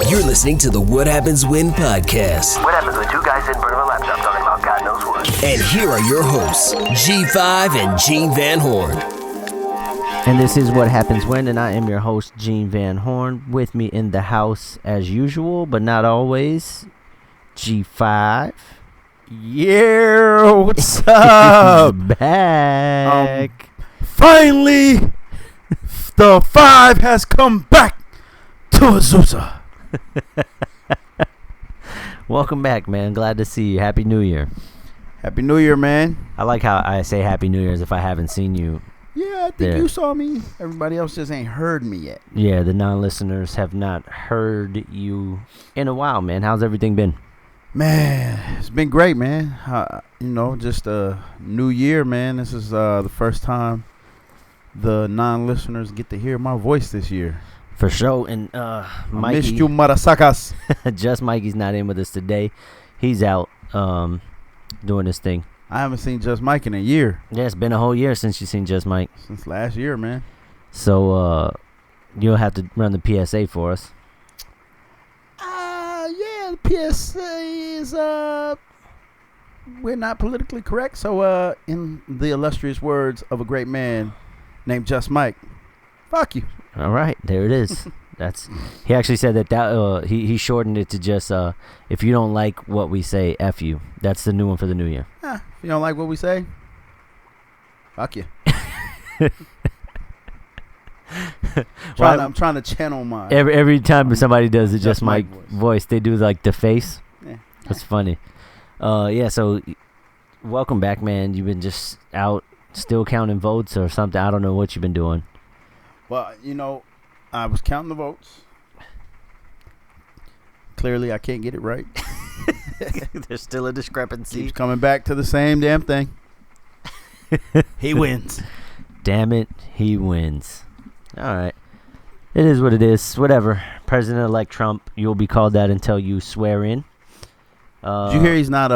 You're listening to the What Happens When podcast. What happens when two guys sit in front of a laptop talking about God knows what? And here are your hosts, G5 and Gene Van Horn. And this is What Happens When, and I am your host, Gene Van Horn. With me in the house, as usual, but not always, G5. Yeah, what's up? Back. Finally, the 5 has come back to Azusa. Welcome back, man. Glad to see you. Happy New Year. Happy New Year, man. I like how I say Happy New Year as if I haven't seen you. Yeah, I think there. you saw me. Everybody else just ain't heard me yet. Yeah, the non-listeners have not heard you in a while, man. How's everything been? Man, it's been great, man. Just a new year, man. This is the first time the non-listeners get to hear my voice this year. For sure. And Mikey, missed you, motherfuckers. just Mikey's not in with us today. He's out doing his thing. I haven't seen Just Mike in a year. Yeah, it's been a whole year since you've seen Just Mike. Since last year, man. So you'll have to run the PSA for us. Yeah, the PSA is we're not politically correct. So in the illustrious words of a great man named Just Mike, fuck you. All right, there it is. He actually said that he shortened it to just if you don't like what we say, F you. That's the new one for the new year. If you don't like what we say, fuck you. I'm trying to channel my every time somebody does it, Just Mike voice, they do like the face. Yeah. That's funny. Yeah. So welcome back, man. You've been just out still counting votes or something. I don't know what you've been doing. Well, I was counting the votes. Clearly, I can't get it right. There's still a discrepancy. Keeps coming back to the same damn thing. He wins. Damn it, he wins. All right. It is what it is. Whatever. President-elect Trump, you'll be called that until you swear in. Did you hear he's not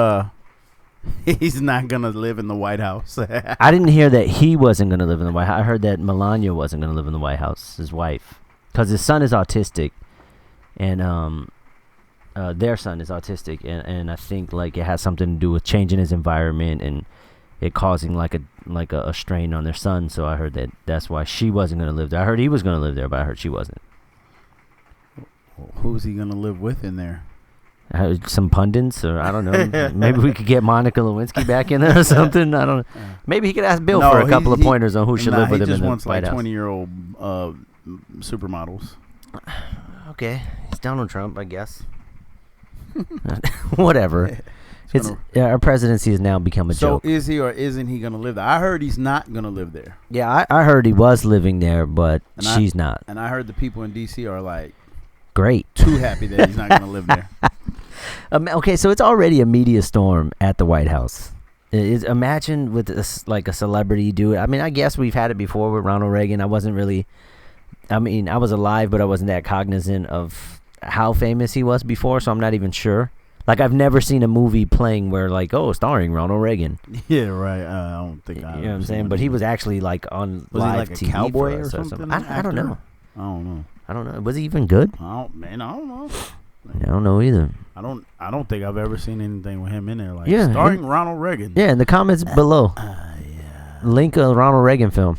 going to live in the White House? I didn't hear that he wasn't going to live in the White House. I heard that Melania wasn't going to live in the White House, his wife. Because his son is autistic. And their son is autistic. And I think like it has something to do with changing his environment and it causing like a strain on their son. So I heard that's why she wasn't going to live there. I heard he was going to live there, but I heard she wasn't. Who's he going to live with in there? Some pundits, or I don't know. Maybe we could get Monica Lewinsky back in there or something. I don't know. Maybe he could ask Bill for a couple of pointers on who should live with him in the White House. He just wants like 20-year-old supermodels. Okay, it's Donald Trump, I guess. Whatever. Our presidency has now become a joke. So is he or isn't he going to live there? I heard he's not going to live there. Yeah, I heard he was living there, but she's not. And I heard the people in D.C. are like great, too happy that he's not going to live there. Okay, so it's already a media storm at the White House. Imagine with like a celebrity do it. I mean, I guess we've had it before with Ronald Reagan. I was alive, but I wasn't that cognizant of how famous he was before, so I'm not even sure. Like, I've never seen a movie playing where, like, starring Ronald Reagan. Yeah, right. I don't think I You know what I'm saying? But he was actually, like, on was live he like TV a cowboy for us or something? I don't know. I don't know. Was he even good? I don't know. I don't know either. I don't think I've ever seen anything with him in there. Like, starring Ronald Reagan. Yeah, in the comments below. Link a Ronald Reagan film.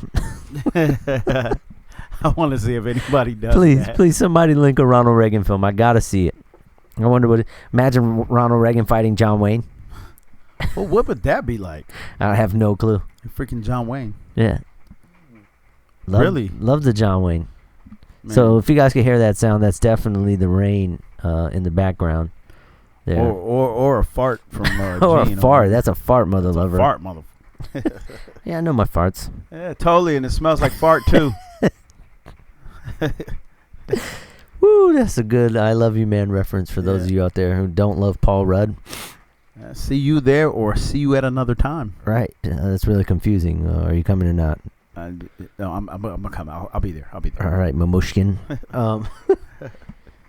I want to see if anybody does Please, somebody link a Ronald Reagan film. I got to see it. I wonder imagine Ronald Reagan fighting John Wayne. Well, what would that be like? I have no clue. Freaking John Wayne. Yeah. Really? Love the John Wayne. Man. So if you guys can hear that sound, that's definitely the rain in the background. There. Or a fart from or Gene a fart. That's a fart, mother lover. Fart, mother. Yeah, I know my farts. Yeah, totally, and it smells like fart too. Woo, that's a good I Love You Man reference for those of you out there who don't love Paul Rudd. See you there or see you at another time. Right. That's really confusing. Are you coming or not? No, I'm gonna come. I'll be there. All right, Mamushkin.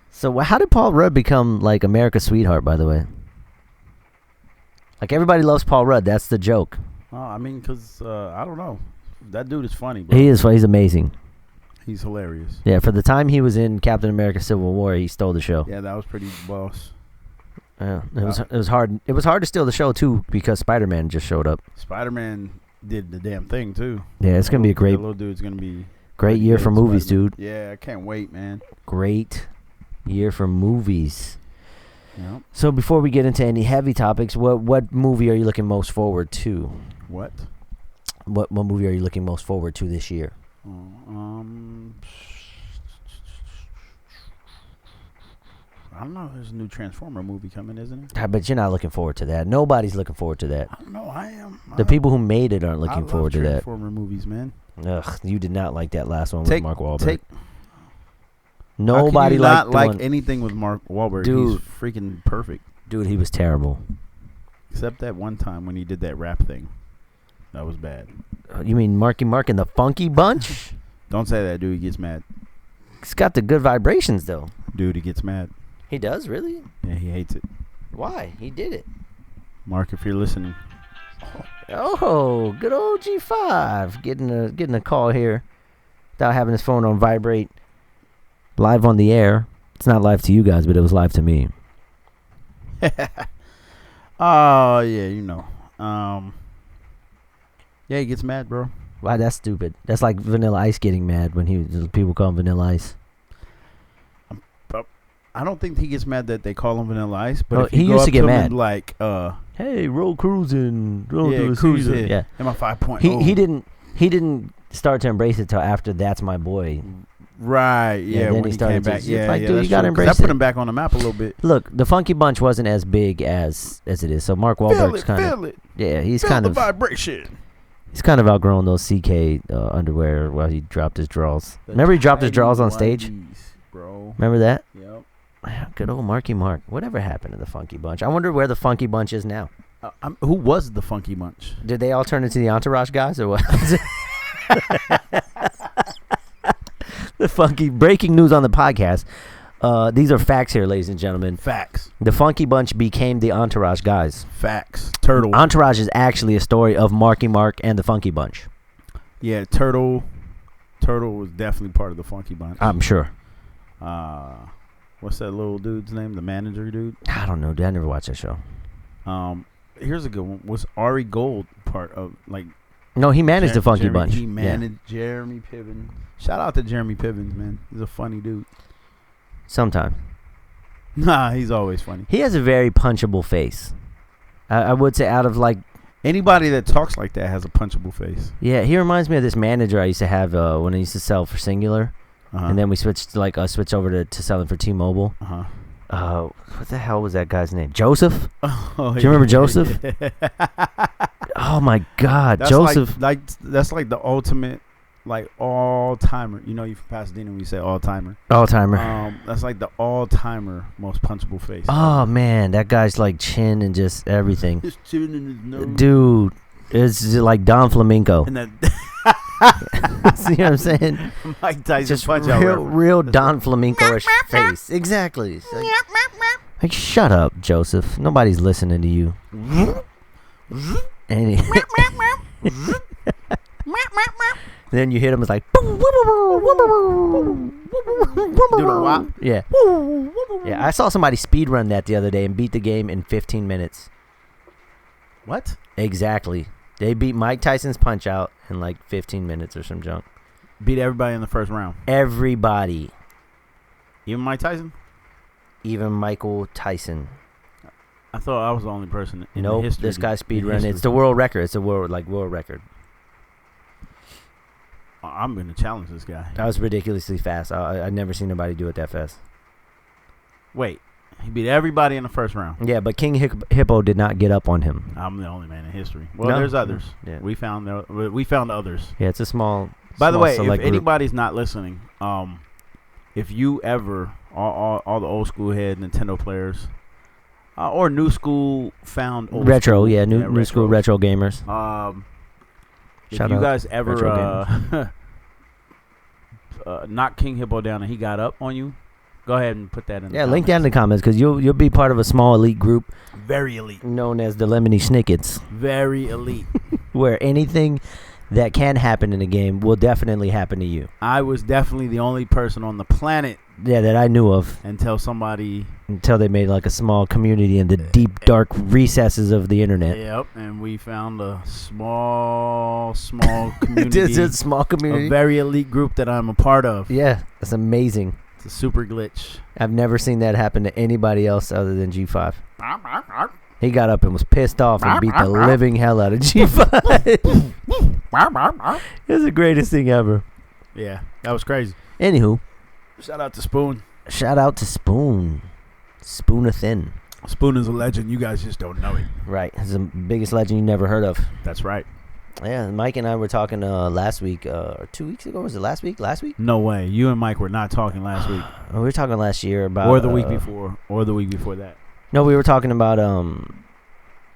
So how did Paul Rudd become like America's sweetheart, by the way? Like everybody loves Paul Rudd. That's the joke. I mean, because I don't know. That dude is funny, bro. He is. He's amazing. He's hilarious. Yeah, for the time he was in Captain America: Civil War, he stole the show. Yeah, that was pretty boss. Yeah, it was hard. It was hard to steal the show too because Spider-Man just showed up. Spider-Man did the damn thing too. Yeah, it's gonna be a great, The little dude's gonna be great year for movies, dude. Yeah, I can't wait, man. Great year for movies. Yeah. So before we get into any heavy topics, what movie are you looking most forward to? What? What movie are you looking most forward to this year? I don't know. There's a new Transformer movie coming, isn't it? I bet you're not looking forward to that. Nobody's looking forward to that. I don't know. I am. The people who made it aren't looking forward to that. Transformer movies, man. Ugh, you did not like that last one with Mark Wahlberg. Nobody Nobody liked not like one. anything with Mark Wahlberg. Dude. He's freaking perfect. Dude, he was terrible. Except that one time when he did that rap thing. That was bad. You mean Marky Mark and the Funky Bunch? Don't say that, dude. He gets mad. He's got the good vibrations, though. Dude, he gets mad. He does, really? Yeah, he hates it. Why? He did it. Mark, if you're listening. Oh, good old G5 getting a call here without having his phone on vibrate. Live on the air. It's not live to you guys, but it was live to me. Oh, yeah, you know. Yeah, he gets mad, bro. Why? That's stupid. That's like Vanilla Ice getting mad when people call him Vanilla Ice. I don't think he gets mad that they call him Vanilla Ice, but Oh, if you he go used up to get him mad. and like, Hey, roll cruising. Roll yeah, to the cruise season. it. Yeah. Am I 5.0? He didn't start to embrace it till after That's My Boy. Right, yeah, then when he he started came to- back. it's Yeah, like, yeah, dude, that's you gotta true, 'cause embrace that put it. him back on the map a little bit. Look, the Funky Bunch wasn't as big as it is. So Mark Wahlberg's kind of Feel it. yeah, he's Feel kind the of vibration. he's kind of outgrown those CK underwear while he dropped his draws. Remember he dropped his draws on stage? Bro. Remember that? Yep. Good old Marky Mark. Whatever happened to the Funky Bunch? I wonder where the Funky Bunch is now. Who was the Funky Bunch? Did they all turn into the Entourage guys or what? The Funky breaking news on the podcast. These are facts here, ladies and gentlemen. Facts. The Funky Bunch became the Entourage guys. Facts. Turtle. Entourage is actually a story of Marky Mark and the Funky Bunch. Yeah, Turtle. Turtle was definitely part of the Funky Bunch. I'm sure. What's that little dude's name? The manager dude? I don't know, dude. I never watched that show. Here's a good one. Was Ari Gold part of, like... No, he managed the Funky Bunch. He managed Jeremy Piven. Shout out to Jeremy Piven, man. He's a funny dude. Sometime. Nah, he's always funny. He has a very punchable face. I would say out of like... Anybody that talks like that has a punchable face. Yeah, he reminds me of this manager I used to have when I used to sell for Singular. Uh-huh. And then we switched over to selling for T-Mobile. Uh-huh. What the hell was that guy's name? Joseph? Oh, Do you remember Joseph? Oh my God, that's Joseph! That's like the ultimate, like all timer. You know, you from Pasadena, we say all timer. All timer. That's like the all timer most punchable face. Oh man, that guy's like chin and just everything. His chin in his nose. Dude, it's just like Don Flamenco. And that. See what I'm saying? Mike Tyson Just punch out. real Don Flamenco-ish face. Exactly. It's like, shut up, Joseph. Nobody's listening to you. And then you hit him. It's like. Do the wop. Yeah. Yeah. I saw somebody speed run that the other day and beat the game in 15 minutes. What? Exactly. They beat Mike Tyson's Punch Out in like 15 minutes or some junk. Beat everybody in the first round. Everybody. Even Mike Tyson? Even Michael Tyson. I thought I was the only person in Nope, history. this guy speed in run. history. It's the world record. It's a world record. I'm going to challenge this guy. That was ridiculously fast. I've never seen nobody do it that fast. Wait. He beat everybody in the first round. Yeah, but King Hippo did not get up on him. I'm the only man in history. Well, No. there's others. Yeah. We found others. Yeah, it's a small. By the small way, if select group. anybody's not listening, if you ever all the old school head Nintendo players, or new school found old retro, school, yeah, new school retros. retro gamers. If Shout you out guys retro ever knocked King Hippo down and he got up on you, go ahead and put that in. Yeah, the link down in the comments. comments because you'll be part of a small elite group Very elite. known as the Lemony Snickets, Very elite. where anything that can happen in a game will definitely happen to you. I was definitely the only person on the planet Yeah, that I knew of until they made like a small community in the deep, dark recesses of the internet. Yep, and we found a small community. It's a small community. A very elite group that I'm a part of. Yeah, that's amazing. It's a super glitch. I've never seen that happen to anybody else other than G5. He got up and was pissed off and beat the living hell out of G5. It was the greatest thing ever. Yeah, that was crazy. Anywho. Shout out to Spoon. Shout out to Spoon. Spoon-a-thin. Spoon is a legend. You guys just don't know it. Right. He's the biggest legend you never heard of. That's right. Yeah, Mike and I were talking last week, or 2 weeks ago. Was it last week? Last week? No way. You and Mike were not talking last week. We were talking last year about... Or the week before. Or the week before that. No, we were talking about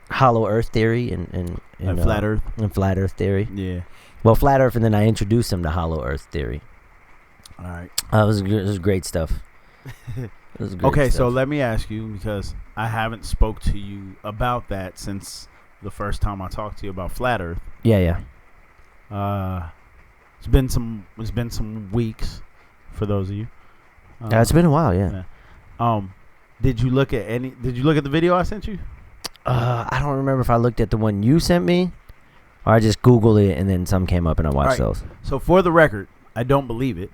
hollow Earth theory and Flat Earth. And flat Earth theory. Yeah. Well, flat Earth, and then I introduced him to hollow Earth theory. All right. It was great stuff. Okay, so let me ask you, because I haven't spoke to you about that since the first time I talked to you about flat Earth. Yeah. It's been some weeks for those of you. It's been a while, yeah. Did you look at the video I sent you? I don't remember if I looked at the one you sent me, or I just Googled it and then some came up and I watched those. So for the record, I don't believe it.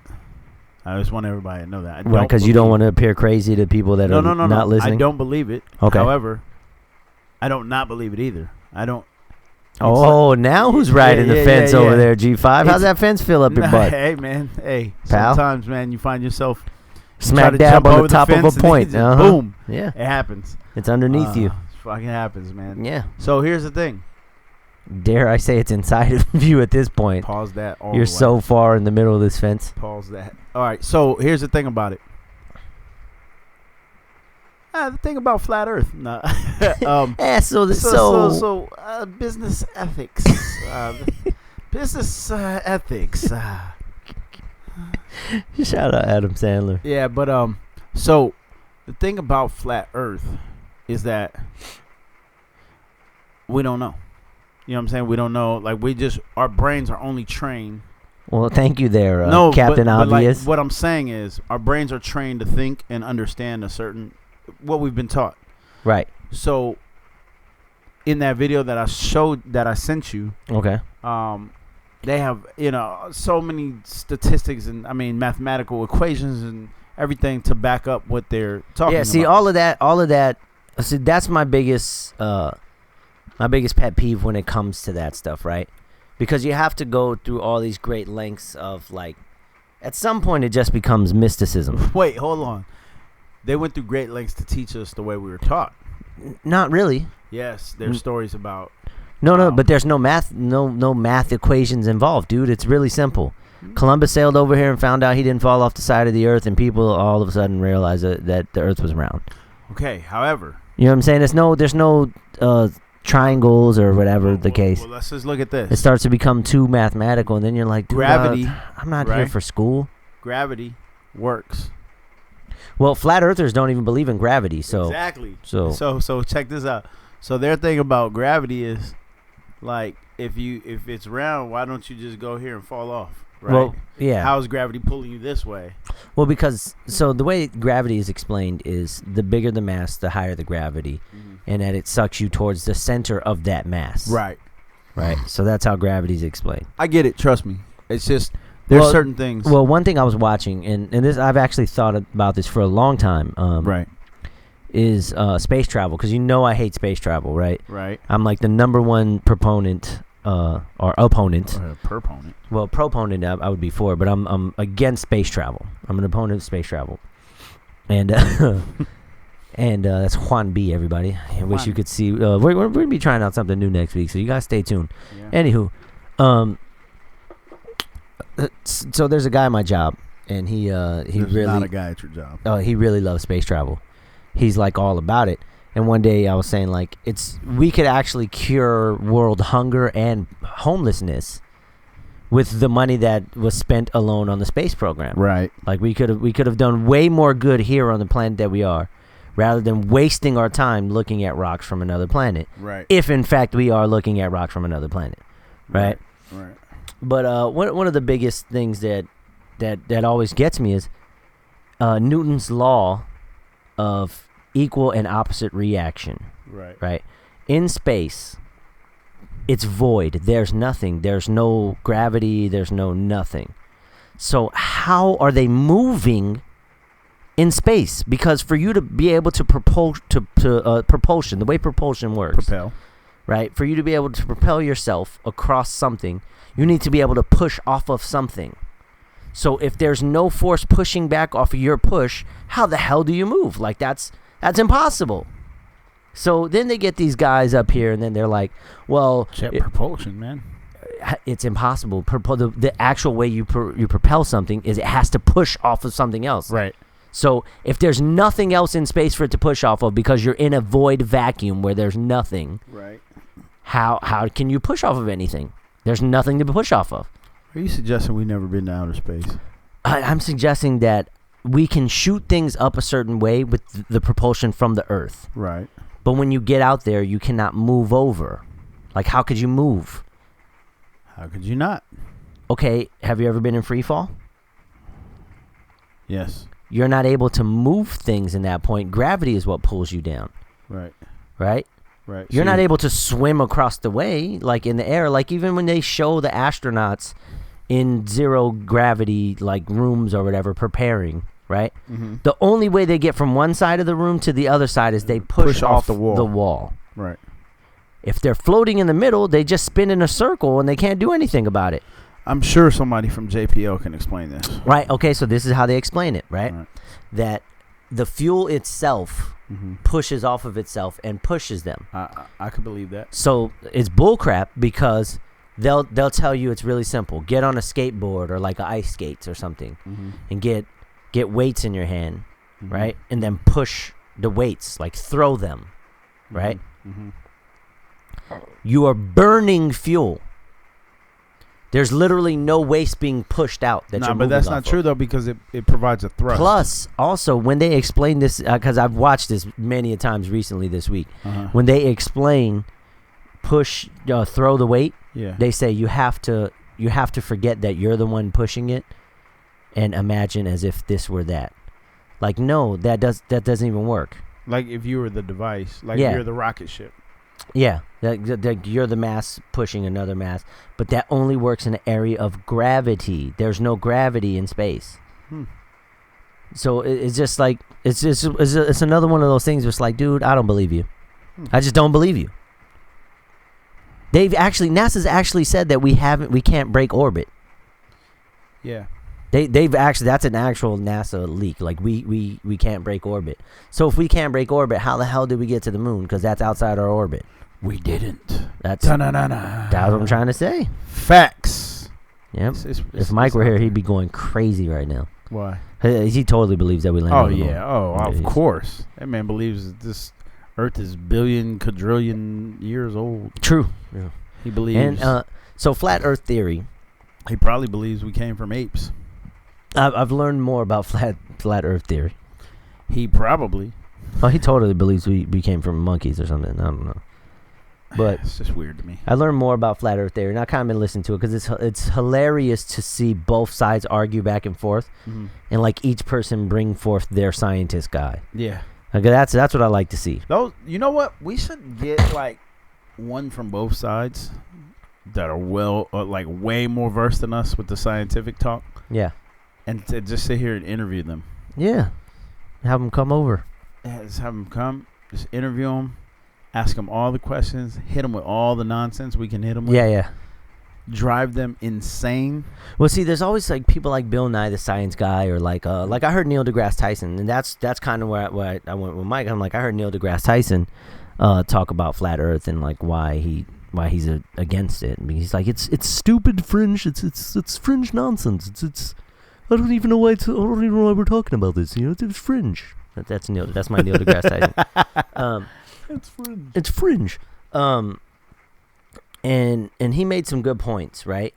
I just want everybody to know that. Right, because you don't want to appear crazy to people that are not listening? I don't believe it. Okay. However, I don't not believe it either. I don't. Now who's riding the fence over there, G5? How's that fence feel up your butt? Hey, man. Hey, pal? Sometimes, man, you find yourself smack dab on the top of a point. Boom. Yeah. It happens. It's underneath you. It fucking happens, man. Yeah. So here's the thing. Dare I say it's inside of you at this point. Pause that. You're so far in the middle of this fence. Pause that. All right. So here's the thing about it. The thing about flat Earth. No. Business ethics. Business ethics. Shout out Adam Sandler. Yeah, but so the thing about flat Earth is that we don't know. You know what I'm saying? We don't know. Like, our brains are only trained. Well, thank you there, Captain but Obvious. Like, what I'm saying is our brains are trained to think and understand what we've been taught. Right. So in that video that I sent you, okay, they have, so many statistics and mathematical equations and everything to back up what they're talking about. Yeah, see, all of that. See, that's my biggest pet peeve when it comes to that stuff, right? Because you have to go through all these great lengths of, like, at some point it just becomes mysticism. Wait, hold on. They went through great lengths to teach us the way we were taught. Not really. Yes, there's stories about. No, but there's no math equations involved, dude. It's really simple. Columbus sailed over here and found out he didn't fall off the side of the earth, and people all of a sudden realized that the earth was round. Okay, however. You know what I'm saying? There's no triangles or whatever the case. Well, let's just look at this. It starts to become too mathematical, and then you're like, dude, gravity. I'm not here for school. Gravity works. Well, flat earthers don't even believe in gravity, so exactly. So check this out. So their thing about gravity is, like, if it's round, why don't you just go here and fall off? Right? Well, yeah. How is gravity pulling you this way? Well, because the way gravity is explained is the bigger the mass, the higher the gravity, and that it sucks you towards the center of that mass. Right. Right. So that's how gravity is explained. I get it. Trust me. It's just there's certain things. Well, one thing I was watching, and this I've actually thought about this for a long time. Right. Is space travel, because I hate space travel, right? Right. I'm like the number one proponent or opponent. Or proponent. Well, proponent I would be for, but I'm against space travel. I'm an opponent of space travel, and and that's Juan B. Everybody, I wish you could see. We're gonna be trying out something new next week, so you guys stay tuned. Yeah. Anywho, so there's a guy at my job, and he really not a guy at your job. Oh, he really loves space travel. He's like all about it. And one day I was saying, like, we could actually cure world hunger and homelessness with the money that was spent alone on the space program. Right. Like we could have done way more good here on the planet that we are, rather than wasting our time looking at rocks from another planet. Right. If in fact we are looking at rocks from another planet. Right? Right. But one of the biggest things that always gets me is Newton's law of equal and opposite reaction. Right. Right. In space, it's void. There's nothing. There's no gravity. There's no nothing. So how are they moving in space? Because for you to be able to propulsion, the way propulsion works, right? For you to be able to propel yourself across something, you need to be able to push off of something. So if there's no force pushing back off of your push, how the hell do you move? Like that's impossible. So then they get these guys up here, and then they're like, well, jet propulsion, man. It's impossible. The actual way you propel something is it has to push off of something else. Right. So if there's nothing else in space for it to push off of because you're in a void vacuum where there's nothing, right? How can you push off of anything? There's nothing to push off of. Are you suggesting we've never been to outer space? I'm suggesting that we can shoot things up a certain way with the propulsion from the Earth. Right. But when you get out there, you cannot move over. Like, how could you move? How could you not? Okay, have you ever been in free fall? Yes. You're not able to move things in that point. Gravity is what pulls you down. Right. Right? Right. You're not able to swim across the way, like in the air. Like even when they show the astronauts in zero gravity, like rooms or whatever, preparing, right? Mm-hmm. The only way they get from one side of the room to the other side is they push off the wall. Right. If they're floating in the middle, they just spin in a circle and they can't do anything about it. I'm sure somebody from JPL can explain this. Right. Okay, so this is how they explain it, right? That the fuel itself pushes off of itself and pushes them. I could believe that. So it's bullcrap because they'll tell you it's really simple. Get on a skateboard or like ice skates or something and get weights in your hand, right? And then push the weights, like throw them, right? You are burning fuel. There's literally no waste being pushed out. But that's not true, though, because it provides a thrust. Plus, also, when they explain this, because I've watched this many a times recently this week, when they explain throw the weight, they say you have to forget that you're the one pushing it and imagine as if this were that. Like, no, that doesn't even work. Like if you were the device, like you're the rocket ship. Yeah, you're the mass pushing another mass, but that only works in an area of gravity. There's no gravity in space. So it's just like it's another one of those things. It's like, dude, I don't believe you. I just don't believe you. NASA's actually said that we can't break orbit. Yeah. They've actually, that's an actual NASA leak. Like we can't break orbit. So if we can't break orbit, how the hell did we get to the moon? Because that's outside our orbit. We didn't. That's what I'm trying to say. Facts. Yep. If Mike were here, he'd be going crazy right now. Why? He totally believes that we landed on the moon. Of course. That man believes that this Earth is billion, quadrillion years old. True. Yeah. He believes. And so flat Earth theory. He probably believes we came from apes. I've learned more about flat Earth theory. He probably. Oh, he totally believes we came from monkeys or something. I don't know. But it's just weird to me. I learned more about flat Earth theory, and I kind of been listening to it because it's hilarious to see both sides argue back and forth, and like each person bring forth their scientist guy. Yeah. Like that's what I like to see. Those, you know what? We should get like one from both sides that are like way more versed than us with the scientific talk. Yeah. And to just sit here and interview them. Yeah. Have them come over. Yeah, just have them come. Just interview them. Ask them all the questions. Hit them with all the nonsense we can hit them with. Yeah. Drive them insane. Well, see, there's always like people like Bill Nye, the science guy, or like I heard Neil deGrasse Tyson, and that's kind of where I went with Mike. I'm like, I heard Neil deGrasse Tyson talk about flat Earth and like why he's against it. I mean, he's like, it's stupid fringe. It's fringe nonsense. It's I don't even know why we're talking about this. You know, it's fringe. That's my Neil deGrasse Tyson. It's fringe. And he made some good points, right?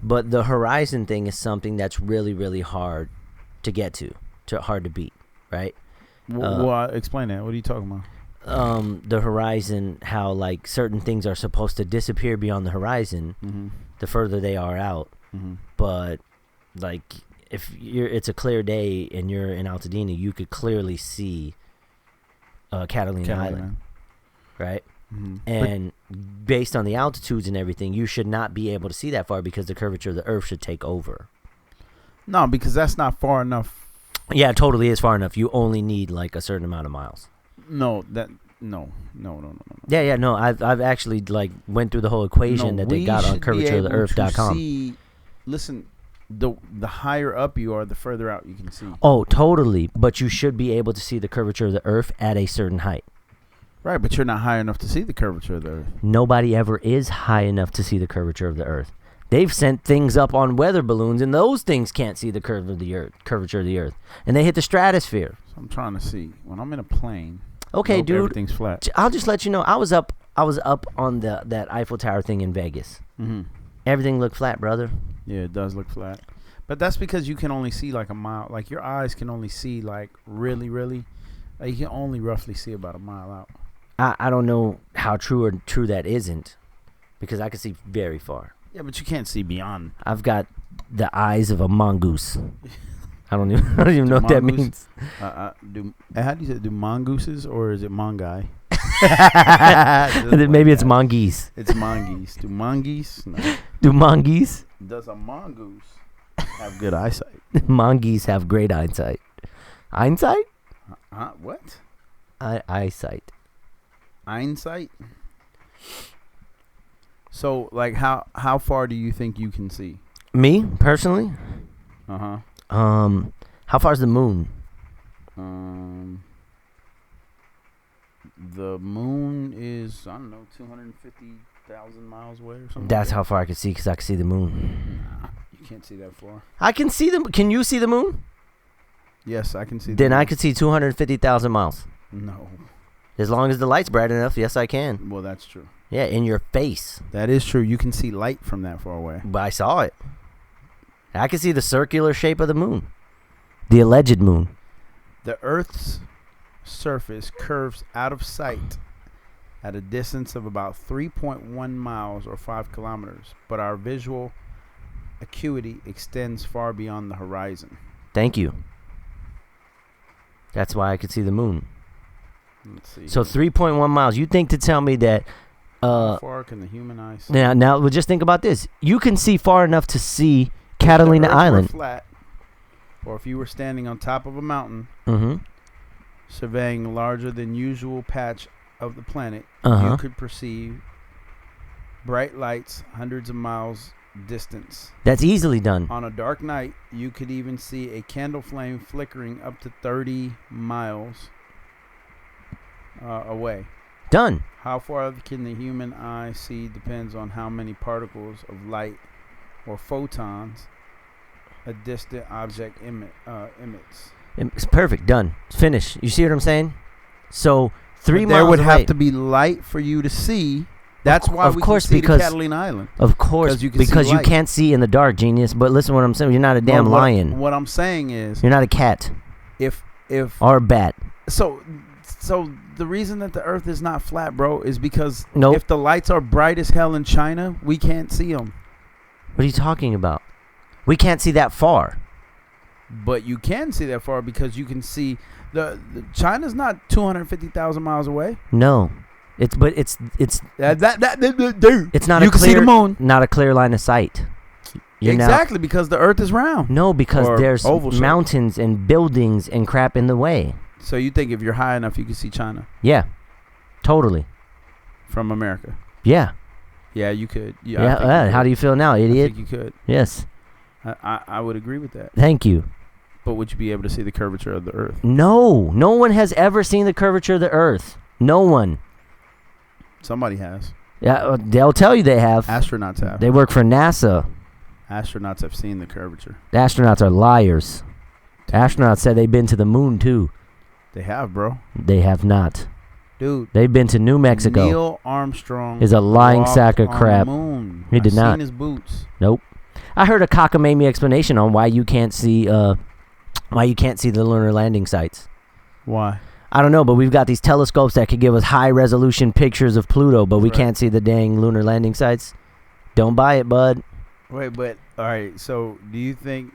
But the horizon thing is something that's really, really hard to get to hard to beat, right? Well, explain that. What are you talking the horizon, how like certain things are supposed to disappear beyond the horizon the further they are out. But like if it's a clear day and you're in Altadena, you could clearly see Catalina Island, right? And based on the altitudes and everything, you should not be able to see that far because the curvature of the Earth should take over. No, because that's not far enough. Yeah, it totally is far enough. You only need like a certain amount of miles. No. Yeah, no. I've actually like went through the whole equation that they got on curvatureoftheearth.com. Listen, the higher up you are, the further out you can see. Oh, totally. But you should be able to see the curvature of the Earth at a certain height. Right, but you're not high enough to see the curvature of the Earth. Nobody ever is high enough to see the curvature of the Earth. They've sent things up on weather balloons, and those things can't see the curvature of the Earth, and they hit the stratosphere. So I'm trying to see. When I'm in a plane, okay, dude, everything's flat. I'll just let you know. I was up on that Eiffel Tower thing in Vegas. Everything looked flat, brother. Yeah, it does look flat, but that's because you can only see like a mile. Like your eyes can only see like really. You can only roughly see about a mile out. I don't know how true that isn't, because I can see very far. Yeah, but you can't see beyond. I've got the eyes of a mongoose. I don't even know what that means. How do you say it? Do mongooses or is it mongai? Maybe it's mongoose. It's mongoose. Do mongoose? No. Do mongoose? Does a mongoose have good eyesight? Mongoose have great eyesight. Eyesight? What? Eyesight. Einsight? So, like, how far do you think you can see? Me, personally? How far is the moon? The moon is, I don't know, 250,000 miles away or something. That's how far I can see, because I can see the moon. Nah, you can't see that far. I can see them. Can you see the moon? Yes, I can see the Then moon. I can see 250,000 miles. No. As long as the light's bright enough, yes, I can. Well, that's true. Yeah, in your face. That is true. You can see light from that far away. But I saw it. I can see the circular shape of the moon. The alleged moon. The Earth's surface curves out of sight at a distance of about 3.1 miles or 5 kilometers, but our visual acuity extends far beyond the horizon. Thank you. That's why I could see the moon. Let's see. So 3.1 miles. You think to tell me that... how far can the human eye see? Now, well, just think about this. You can see far enough to see Catalina Island. If the Earth were flat, or if you were standing on top of a mountain, surveying a larger than usual patch of the planet, you could perceive bright lights hundreds of miles distance. That's easily done. On a dark night, you could even see a candle flame flickering up to 30 miles away. Done. How far can the human eye see depends on how many particles of light or photons a distant object emits. It's perfect. Done. Finish. You see what I'm saying? So 3 miles There would away. have to be light for you to see. That's why of we course, can see because the Catalina Island. Of course, because you can't see in the dark, genius. But listen to what I'm saying. You're not a damn lion. What I'm saying is, you're not a cat. If or a bat. So the reason that the Earth is not flat, bro, is because Nope. if the lights are bright as hell in China, we can't see them. What are you talking about? We can't see that far. But you can see that far because you can see the China's not 250,000 miles away. No, it's dude. It's not you a can clear, see the moon. Not a clear line of sight. Exactly, because the Earth is round. No, because Or there's oval shape. mountains and buildings and crap in the way. So you think if you're high enough, you can see China Yeah, totally. from America? Yeah. Yeah, you could. Yeah. How do you feel now, I idiot? think you could. Yes. I would agree with that. Thank you. But would you be able to see the curvature of the Earth? No one has ever seen the curvature of the Earth. No one. Somebody has. Yeah, they'll tell you they have. Astronauts have. They work for NASA. Astronauts have seen the curvature. The astronauts are liars. Astronauts said they've been to the moon too. They have, bro. They have not. Dude. They've been to New Mexico. Neil Armstrong is a lying walked sack of on crap. The moon. He did not. Seen his boots. Nope. I heard a cockamamie explanation on why you can't see the lunar landing sites. Why? I don't know, but we've got these telescopes that could give us high-resolution pictures of Pluto, but we can't see the dang lunar landing sites. Don't buy it, bud. Wait, but all right. So, do you think?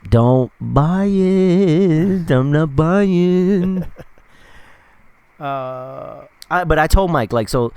Don't buy it. I'm not buying. But I told Mike, like, so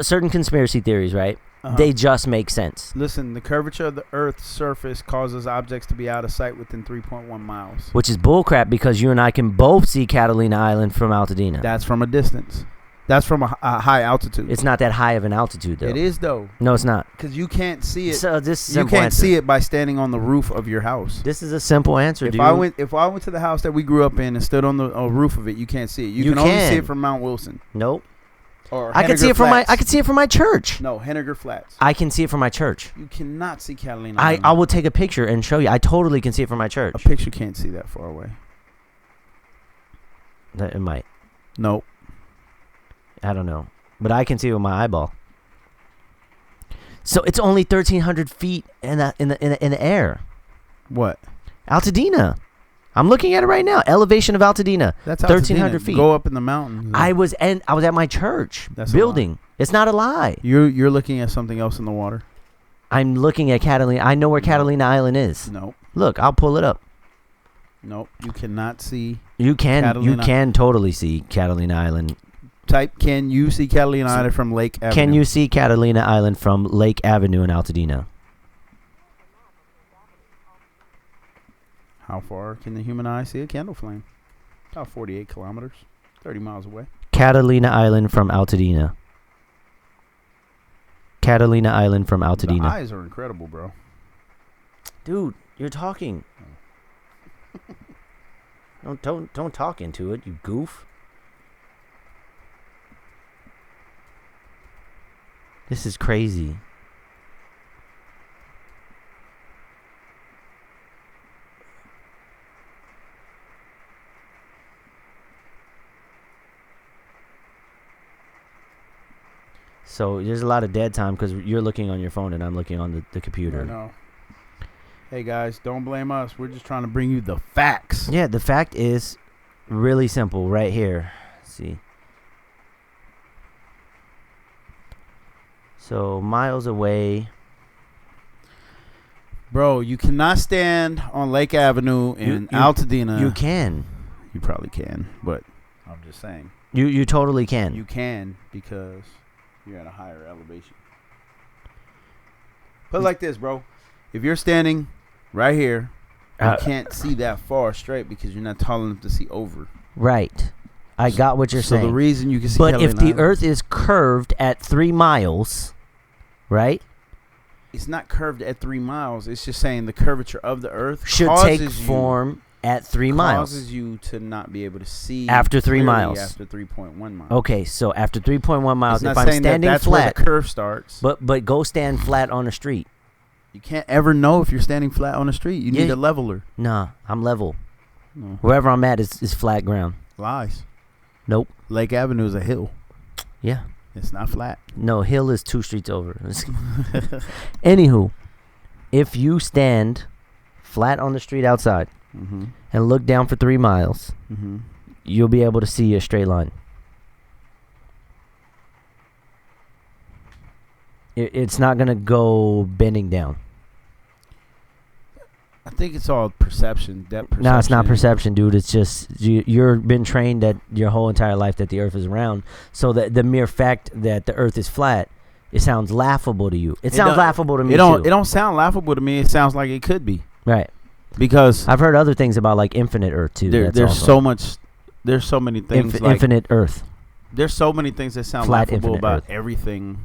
certain conspiracy theories, right? They just make sense. Listen, the curvature of the Earth's surface causes objects to be out of sight within 3.1 miles. Which is bullcrap because you and I can both see Catalina Island from Altadena. That's from a distance. That's from a high altitude. It's not that high of an altitude, though. It is, though. No, it's not. Because you can't see it. So this is you can't see it by standing on the roof of your house. This is a simple answer, if dude. If I went to the house that we grew up in and stood on the roof of it, you can't see it. You can only see it from Mount Wilson. Nope. Or I can see it from my. I can see it from my church. No, Henniger Flats. I can see it from my church. You cannot see Catalina Island. I will take a picture and show you. I totally can see it from my church. A picture can't see that far away. It might. Nope. I don't know, but I can see it with my eyeball. So it's only 1,300 feet in the air. What? Altadena. I'm looking at it right now. Elevation of Altadena. That's 1,300 feet. Go up in the mountains. I was at my church building. It's not a lie. You're looking at something else in the water. I'm looking at Catalina. I know where Catalina Island is. Nope. Look, I'll pull it up. Nope. You cannot see. You can. Catalina. You can totally see Catalina Island. Type, can you see Catalina Island from Lake Avenue? Can you see Catalina Island from Lake Avenue in Altadena? How far can the human eye see a candle flame? About 48 kilometers, 30 miles away. Catalina Island from Altadena. Catalina Island from Altadena. The eyes are incredible, bro. Dude, you're talking. Don't talk into it, you goof. This is crazy. So there's a lot of dead time because you're looking on your phone and I'm looking on the computer. No. Hey guys, don't blame us. We're just trying to bring you the facts. Yeah, the fact is really simple right here. Let's see. So miles away. Bro, you cannot stand on Lake Avenue in Altadena. You can. You probably can, but I'm just saying. You totally can. You can because you're at a higher elevation. Put it like this, bro. If you're standing right here, you can't see that far straight because you're not tall enough to see over. Right. I got what you're saying. So the reason you can see But if the Island, Earth is curved at 3 miles, right? It's not curved at 3 miles. It's just saying the curvature of the Earth should take form at 3 miles. Causes you to not be able to see after 3 miles. After 3.1 miles. Okay, so after 3.1 miles, if I'm standing that's flat, where the curve starts. But go stand flat on the street. You can't ever know if you're standing flat on the street. You need a leveler. Nah, I'm level. No. Wherever I'm at is flat ground. Lies. Nope. Lake Avenue is a hill. Yeah. It's not flat. No, hill is 2 streets over. Anywho, if you stand flat on the street outside and look down for 3 miles, you'll be able to see a straight line. It's not going to go bending down. I think it's all perception. Depth perception. No, it's not perception, dude. It's just you've been trained that your whole entire life that the Earth is round. So that the mere fact that the Earth is flat, it sounds laughable to you. It sounds laughable to me too. It don't sound laughable to me. It sounds like it could be. Right. Because I've heard other things about like infinite Earth too. There's so much. There's so many things. Like, infinite Earth. There's so many things that sound Flat, laughable about Earth. Everything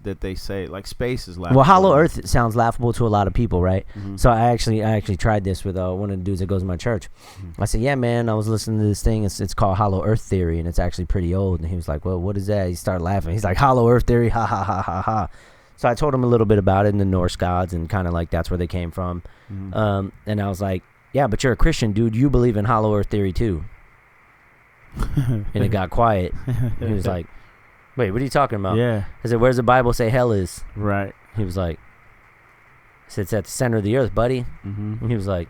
that they say. Like space is laughable. Well, hollow Earth sounds laughable to a lot of people, right? So I actually tried this with one of the dudes that goes to my church. I said, "Yeah, man, I was listening to this thing. It's called Hollow Earth Theory, and it's actually pretty old." And he was like, "Well, what is that?" He started laughing. He's like, "Hollow Earth Theory, ha ha ha ha ha." So I told him a little bit about it and the Norse gods and kind of like that's where they came from. And I was like, "Yeah, but you're a Christian, dude. You believe in Hollow Earth Theory too." And it got quiet. He was like, "Wait, what are you talking about?" Yeah. I said, "Where's the Bible say hell is?" Right. He was like, I said, "It's at the center of the earth, buddy." And he was like,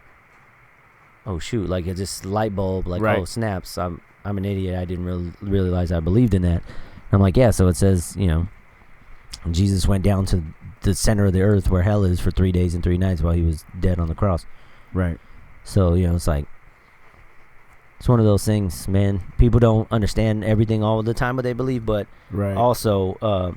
"Oh shoot!" Like it just light bulb. Like, right. Oh snaps! I'm an idiot. I didn't realize I believed in that. And I'm like, yeah. So it says, Jesus went down to the center of the earth where hell is for 3 days and 3 nights while he was dead on the cross. Right. So it's like it's one of those things, man. People don't understand everything all the time what they believe, but also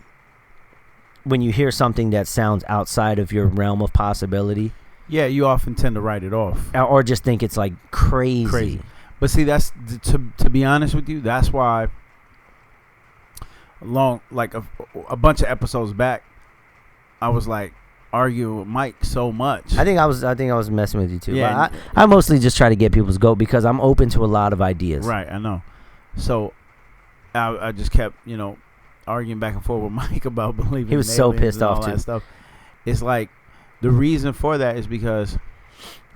when you hear something that sounds outside of your realm of possibility, you often tend to write it off or just think it's like crazy. But see, that's to be honest with you, that's why a bunch of episodes back, I was like arguing with Mike so much. I think I was messing with you too. Yeah, but I mostly just try to get people's goat because I'm open to a lot of ideas. Right, I know. So I just kept arguing back and forth with Mike about believing. He was in so aliens pissed and all off too. that stuff. It's like the reason for that is because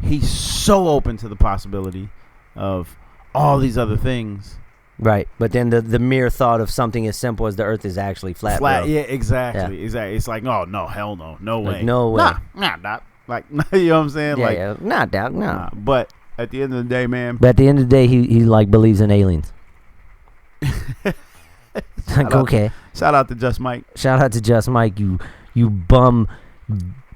he's so open to the possibility of all these other things. Right, but then the mere thought of something as simple as the Earth is actually flat. Bro. Yeah, exactly. It's like, oh no, hell no, no way, no way, nah, doc. Like, you know what I'm saying? Nah, doc, nah. But at the end of the day, man. But at the end of the day, he like believes in aliens. Okay. Shout out to Just Mike. Shout out to Just Mike. You bum.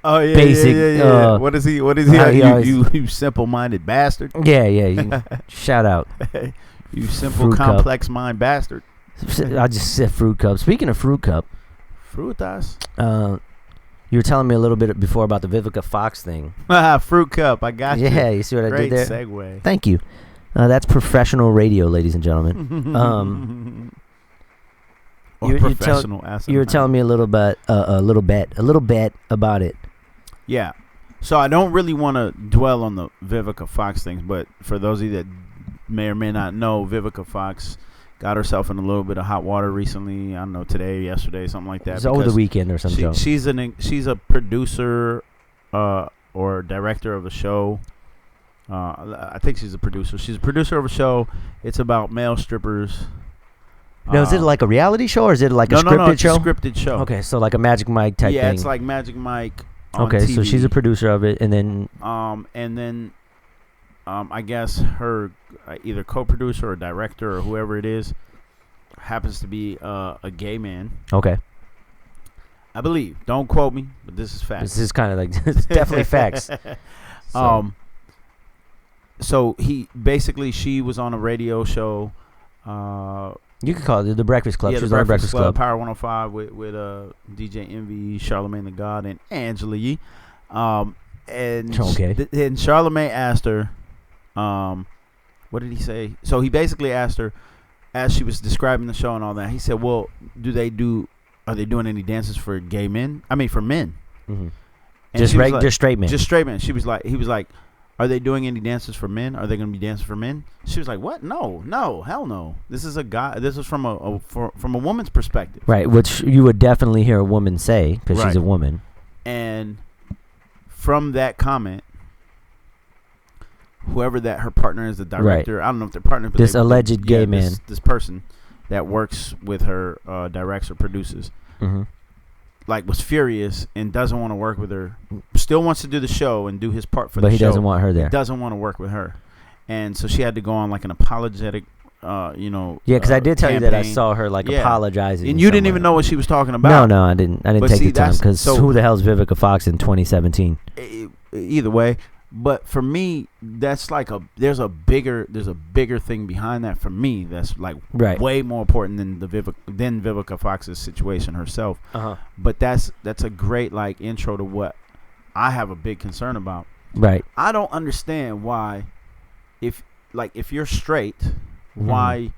Oh yeah, basic. Yeah. What is he? You simple-minded bastard. Yeah. Shout out. You simple, Fruit complex cup. mind bastard. I just said fruit cup. Speaking of fruit cup, frutas. You were telling me a little bit before about the Vivica Fox thing. Fruit cup. I got you. Yeah, you see what I did there? Great segue. Thank you. That's professional radio, ladies and gentlemen. You were telling me a little bit about it. Yeah. So I don't really want to dwell on the Vivica Fox things, but for those of you that may or may not know, Vivica Fox got herself in a little bit of hot water recently. I don't know, today, yesterday, something like that. It's over the weekend or something. She's a producer or director of a show. I think she's a producer. She's a producer of a show. It's about male strippers. Now, is it like a reality show or is it like a scripted No, it's show? a scripted show. Okay, so like a Magic Mike type thing. Yeah, it's like Magic Mike on okay, TV. So she's a producer of it, and then I guess her either co-producer or director or whoever it is happens to be a gay man. Okay. I believe. Don't quote me, but this is facts. This is kind of like it's definitely facts. So she was on a radio show. You could call it the Breakfast Club. Yeah, she was on the Breakfast Club. Power 105 with DJ Envy, Charlamagne the God, and Angela Yee. And and Charlamagne asked her, what did he say? So he basically asked her, as she was describing the show and all that, he said, well, are they doing any dances for gay men? I mean, for men. Mm-hmm. Just straight men. Just straight men. He was like, are they doing any dances for men? Are they going to be dancing for men? She was like, what? No, hell no. This is a guy. This is from a woman's perspective. Right, which you would definitely hear a woman say because she's a woman. And from that comment, whoever that her partner is, the director, right. I don't know if they're partners. But alleged gay man. This person that works with her, directs or produces, was furious and doesn't want to work with her. Still wants to do the show and do his part for the show. But he doesn't want her there. He doesn't want to work with her. And so she had to go on like an apologetic, Yeah, because I did tell you that I saw her apologizing. And you didn't even know what she was talking about. No, I didn't. I didn't take the time because who the hell is Vivica Fox in 2017? Either way. But for me, that's like there's a bigger thing behind that for me. That's like way more important than Vivica Fox's situation herself. But that's a great like intro to what I have a big concern about. Right. I don't understand why, if you're straight, why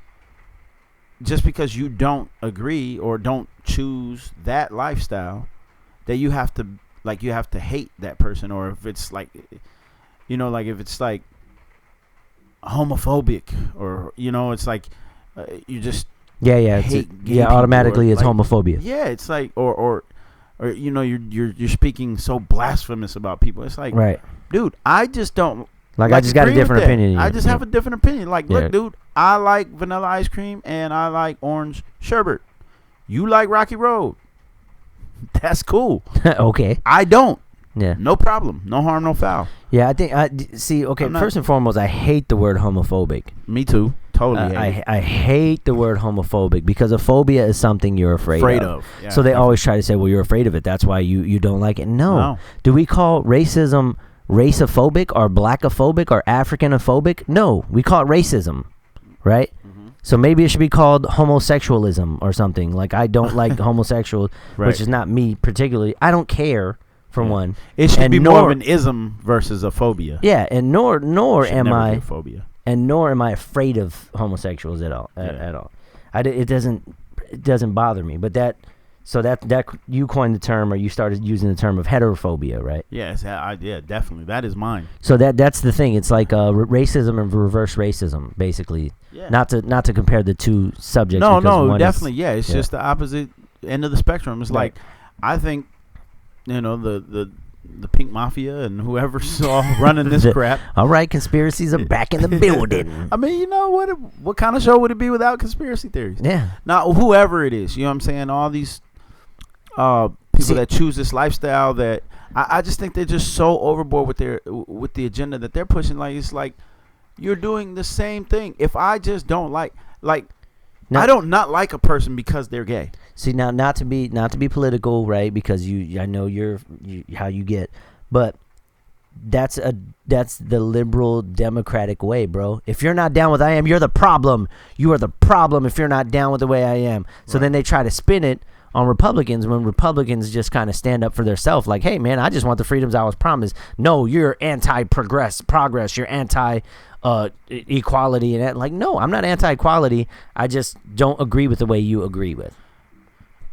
just because you don't agree or don't choose that lifestyle, that you have to hate that person, or if it's like. If it's like homophobic or, it's like you just automatically it's homophobia. Yeah, it's like or you're speaking so blasphemous about people. It's like, right, dude, I just don't I just got a different opinion. I just have a different opinion. Like, look, dude, I like vanilla ice cream and I like orange sherbet. You like Rocky Road. That's cool. Okay. I don't. Yeah. No problem. No harm, no foul. Yeah, I think. First and foremost, I hate the word homophobic. Me too. Totally hate it. I hate the word homophobic because a phobia is something you're afraid of. Yeah, so they always try to say, well, you're afraid of it. That's why you don't like it. No. Do we call racism raceophobic or blackophobic or Africanophobic? No. We call it racism, right? Mm-hmm. So maybe it should be called homosexualism or something. Like, I don't like homosexuals, which is not me particularly. I don't care, for one. It should be more of an ism versus a phobia. Yeah, and nor am I a phobia. And nor am I afraid of homosexuals at all. At all, it doesn't bother me. But that you coined the term, or you started using the term of heterophobia, right? Yes, yeah, definitely. That is mine. So that's the thing. It's like racism and reverse racism, basically. Yeah. Not to compare the two subjects. No, definitely. It's just the opposite end of the spectrum. It's like, I think, the Pink Mafia and whoever's all running this crap. All right, conspiracies are back in the building. I mean, what kind of show would it be without conspiracy theories? Yeah. Now, whoever it is, you know what I'm saying? All these people that choose this lifestyle, that I just think they're just so overboard with the agenda that they're pushing. Like, it's like, you're doing the same thing. If I just don't like I don't not like a person because they're gay. See, now not to be political, right? Because I know you're how you get, but that's the liberal democratic way, bro. If you're not down with I am, you're the problem. You are the problem if you're not down with the way I am. So then they try to spin it on Republicans when Republicans just kind of stand up for themselves, like, hey man, I just want the freedoms I was promised. No, you're progress. You're anti equality, and like, no, I'm not anti-equality. I just don't agree with the way you agree with.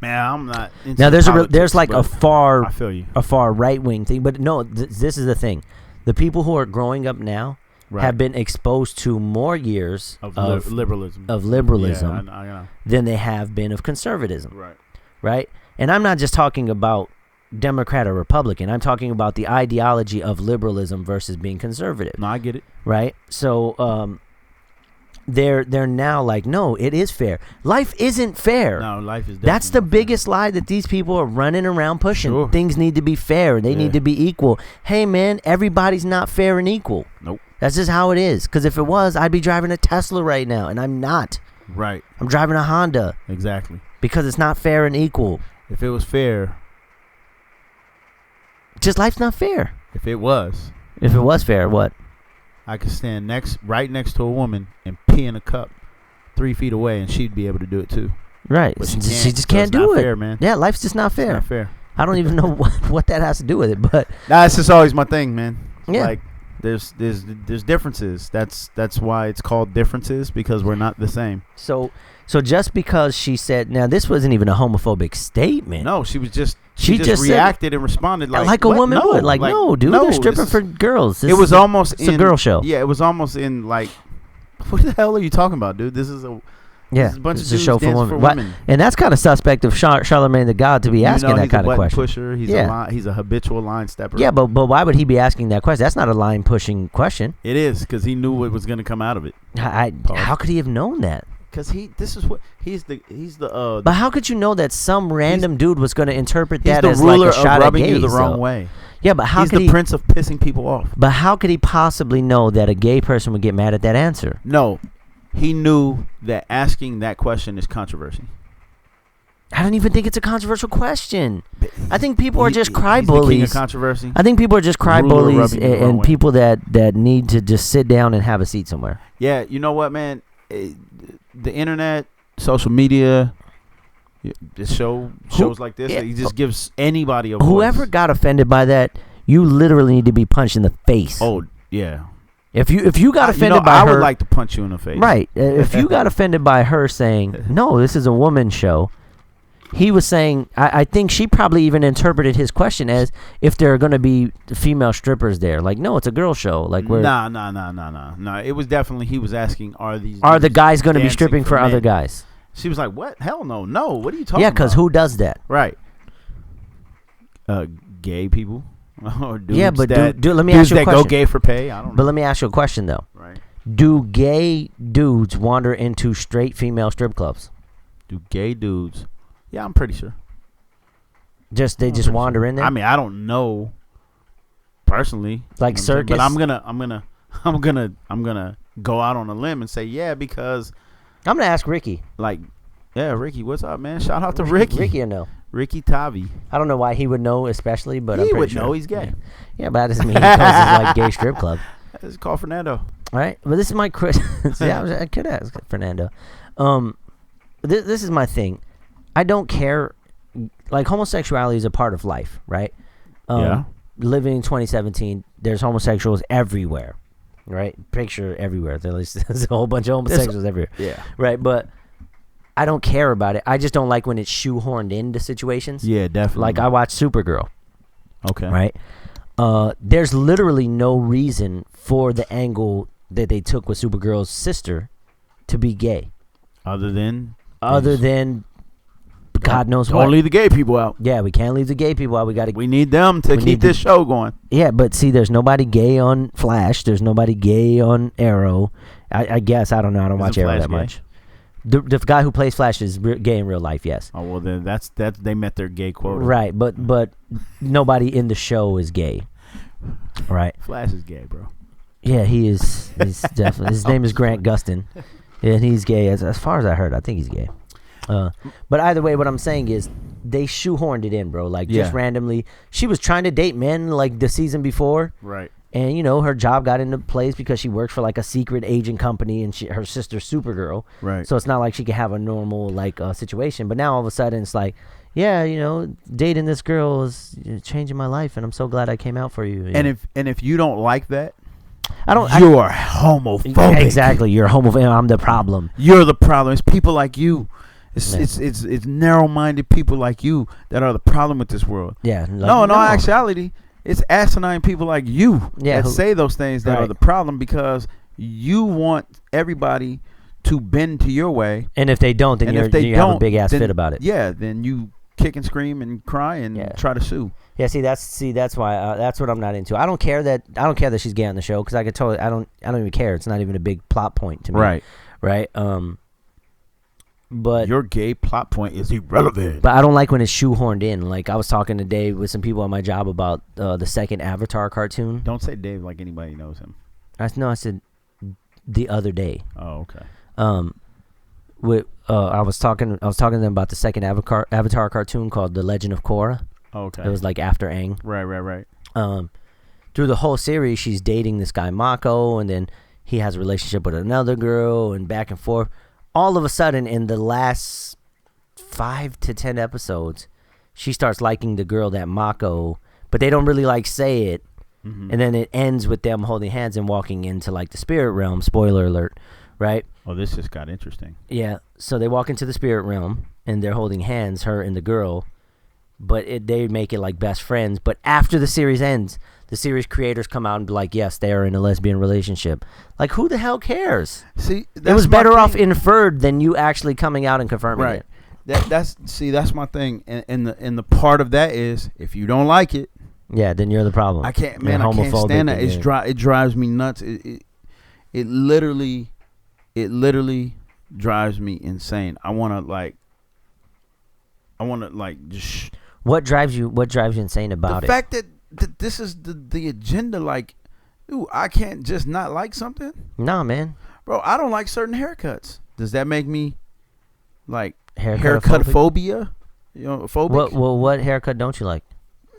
Man, I'm not. Now there's like a far I feel you. A far right wing thing, but no, this is the thing. The people who are growing up now have been exposed to more years of liberalism yeah, than they have been of conservatism. Right? And I'm not just talking about Democrat or Republican. I'm talking about the ideology of liberalism versus being conservative. No, I get it. Right? So they're now like, no, it is fair. Life isn't fair. No, life is definitely That's the biggest lie that these people are running around pushing. Sure. Things need to be fair. They need to be equal. Hey, man, everybody's not fair and equal. Nope. That's just how it is. Because if it was, I'd be driving a Tesla right now, and I'm not. Right. I'm driving a Honda. Exactly. Because it's not fair and equal. If it was fair. Just life's not fair. If it was fair, what? I could stand right next to a woman and pee in a cup 3 feet away, and she'd be able to do it too. Right. But she just can't do it. Fair, man. Yeah, life's just not fair. It's not fair. I don't even know what that has to do with it, but that's just always my thing, man. Yeah. Like, there's differences. That's why it's called differences, because we're not the same. So just because she said, now this wasn't even a homophobic statement. No, she just said, reacted and responded like a woman would. Like, no, dude, they're stripping for girls. It was almost it's a girl show. Yeah, it was almost in like, what the hell are you talking about, dude? This is a bunch of dudes show for women. women. And that's kind of suspect of Charlemagne the God to be asking that kind of question. Pusher. He's he's a habitual line stepper. Yeah, but why would he be asking that question? That's not a line pushing question. It is, because he knew what was going to come out of it. How could he have known that? Because he's the. But how could you know that some random dude was going to interpret that as like a shot rubbing at gays, you the wrong way? Yeah, but how he's could the prince of pissing people off? But how could he possibly know that a gay person would get mad at that answer? No, he knew that asking that question is controversy. I don't even think it's a controversial question. I think people are just cry bullies. The king of controversy. I think people are just cry bullies and people that need to just sit down and have a seat somewhere. Yeah, you know what, man? The internet, social media, this shows like this, he just gives anybody a voice. Whoever got offended by that, you literally need to be punched in the face. Oh, yeah. If you got offended by her, I would like to punch you in the face. Right. If you got offended by her saying, no, this is a woman's show, he was saying, I think she probably even interpreted his question as if there are going to be female strippers there. Like, no, it's a girl show. Like, No. It was definitely, he was asking, are the guys going to be stripping for other guys? She was like, what? Hell no. No. What are you talking about? Yeah, because who does that? Right. Gay people. Or dudes let me ask you a question. Go gay for pay. I don't know. But let me ask you a question, though. Right. Do gay dudes wander into straight female strip clubs? Do gay dudes? Yeah, I'm pretty sure. They just wander in there? I mean, I don't know personally. Like circus? But I'm gonna I'm gonna go out on a limb and say because I'm gonna ask Ricky. like, yeah, Ricky, what's up, man? Shout out to Ricky. Ricky, I know. Ricky Tavi. I don't know why he would know, especially, but I'm He pretty would sure. know he's gay. Yeah, but that doesn't mean he goes to like gay strip club. Let's call Fernando. All right, but this is my question. I could ask Fernando. This is my thing. I don't care. Like, homosexuality is a part of life, right? Yeah. Living in 2017, there's homosexuals everywhere, right? Picture everywhere. There's a whole bunch of homosexuals everywhere. Yeah. Right, but I don't care about it. I just don't like when it's shoehorned into situations. Yeah, definitely. Like, I watch Supergirl. Okay. Right? There's literally no reason for the angle that they took with Supergirl's sister to be gay. Other than God knows what. Don't leave the gay people out. Yeah, we can't leave the gay people out. We need them to keep this show going. Yeah, but see, there's nobody gay on Flash. There's nobody gay on Arrow. I guess. I don't know. I don't watch Arrow Flash that gay? much. The guy who plays Flash is gay in real life, yes. Oh, well, then that's they met their gay quota. Right, but nobody in the show is gay. Right. Flash is gay, bro. Yeah, he is. He's definitely. His name is Grant Gustin, and he's gay. As far as I heard, I think he's gay. But either way, what I'm saying is they shoehorned it in, bro. Like, just randomly. She was trying to date men like the season before. Right. And, you know, her job got into place because she works for, like, a secret agent company, and her sister's Supergirl. Right. So it's not like she could have a normal, like, situation. But now all of a sudden it's like, yeah, you know, dating this girl is changing my life, and I'm so glad I came out for you. And if you don't like that, you're homophobic. Exactly. You're homophobic. I'm the problem. You're the problem. It's people like you. It's narrow-minded people like you that are the problem with this world. Yeah. Like, no, in all actuality, it's asinine people like you that say those things that are the problem because you want everybody to bend to your way. And if they don't, then you have a big-ass fit about it. Yeah, then you kick and scream and cry and try to sue. Yeah, that's why that's what I'm not into. I don't care that she's gay on the show because I could totally I don't even care. It's not even a big plot point to me. Right. But your gay plot point is irrelevant. But I don't like when it's shoehorned in. Like, I was talking today with some people at my job about the second Avatar cartoon. Don't say Dave like anybody knows him. I said the other day. Oh, okay. I was talking to them about the second Avatar cartoon called The Legend of Korra. Oh, okay. It was like after Aang. Right. Through the whole series, she's dating this guy Mako, and then he has a relationship with another girl, and back and forth. All of a sudden, in the last 5 to 10 episodes, she starts liking the girl that Mako, but they don't really like say it. Mm-hmm. And then it ends with them holding hands and walking into like the spirit realm. Spoiler alert, right? Oh, this just got interesting. Yeah. So they walk into the spirit realm and they're holding hands, her and the girl, but they make it like best friends. But after the series ends, the series creators come out and be like, yes, they are in a lesbian relationship. Like, who the hell cares? See, it was better off inferred than you actually coming out and confirming it. That's my thing. And the part of that is, if you don't like it, yeah, then you're the problem. I can't stand that. It drives me nuts. It literally drives me insane. I want to just. What drives you insane about the fact that this is the agenda? Like, ooh, I can't just not like something. Nah, man. Bro, I don't like certain haircuts. Does that make me like haircut phobia? You know, phobic. What haircut don't you like?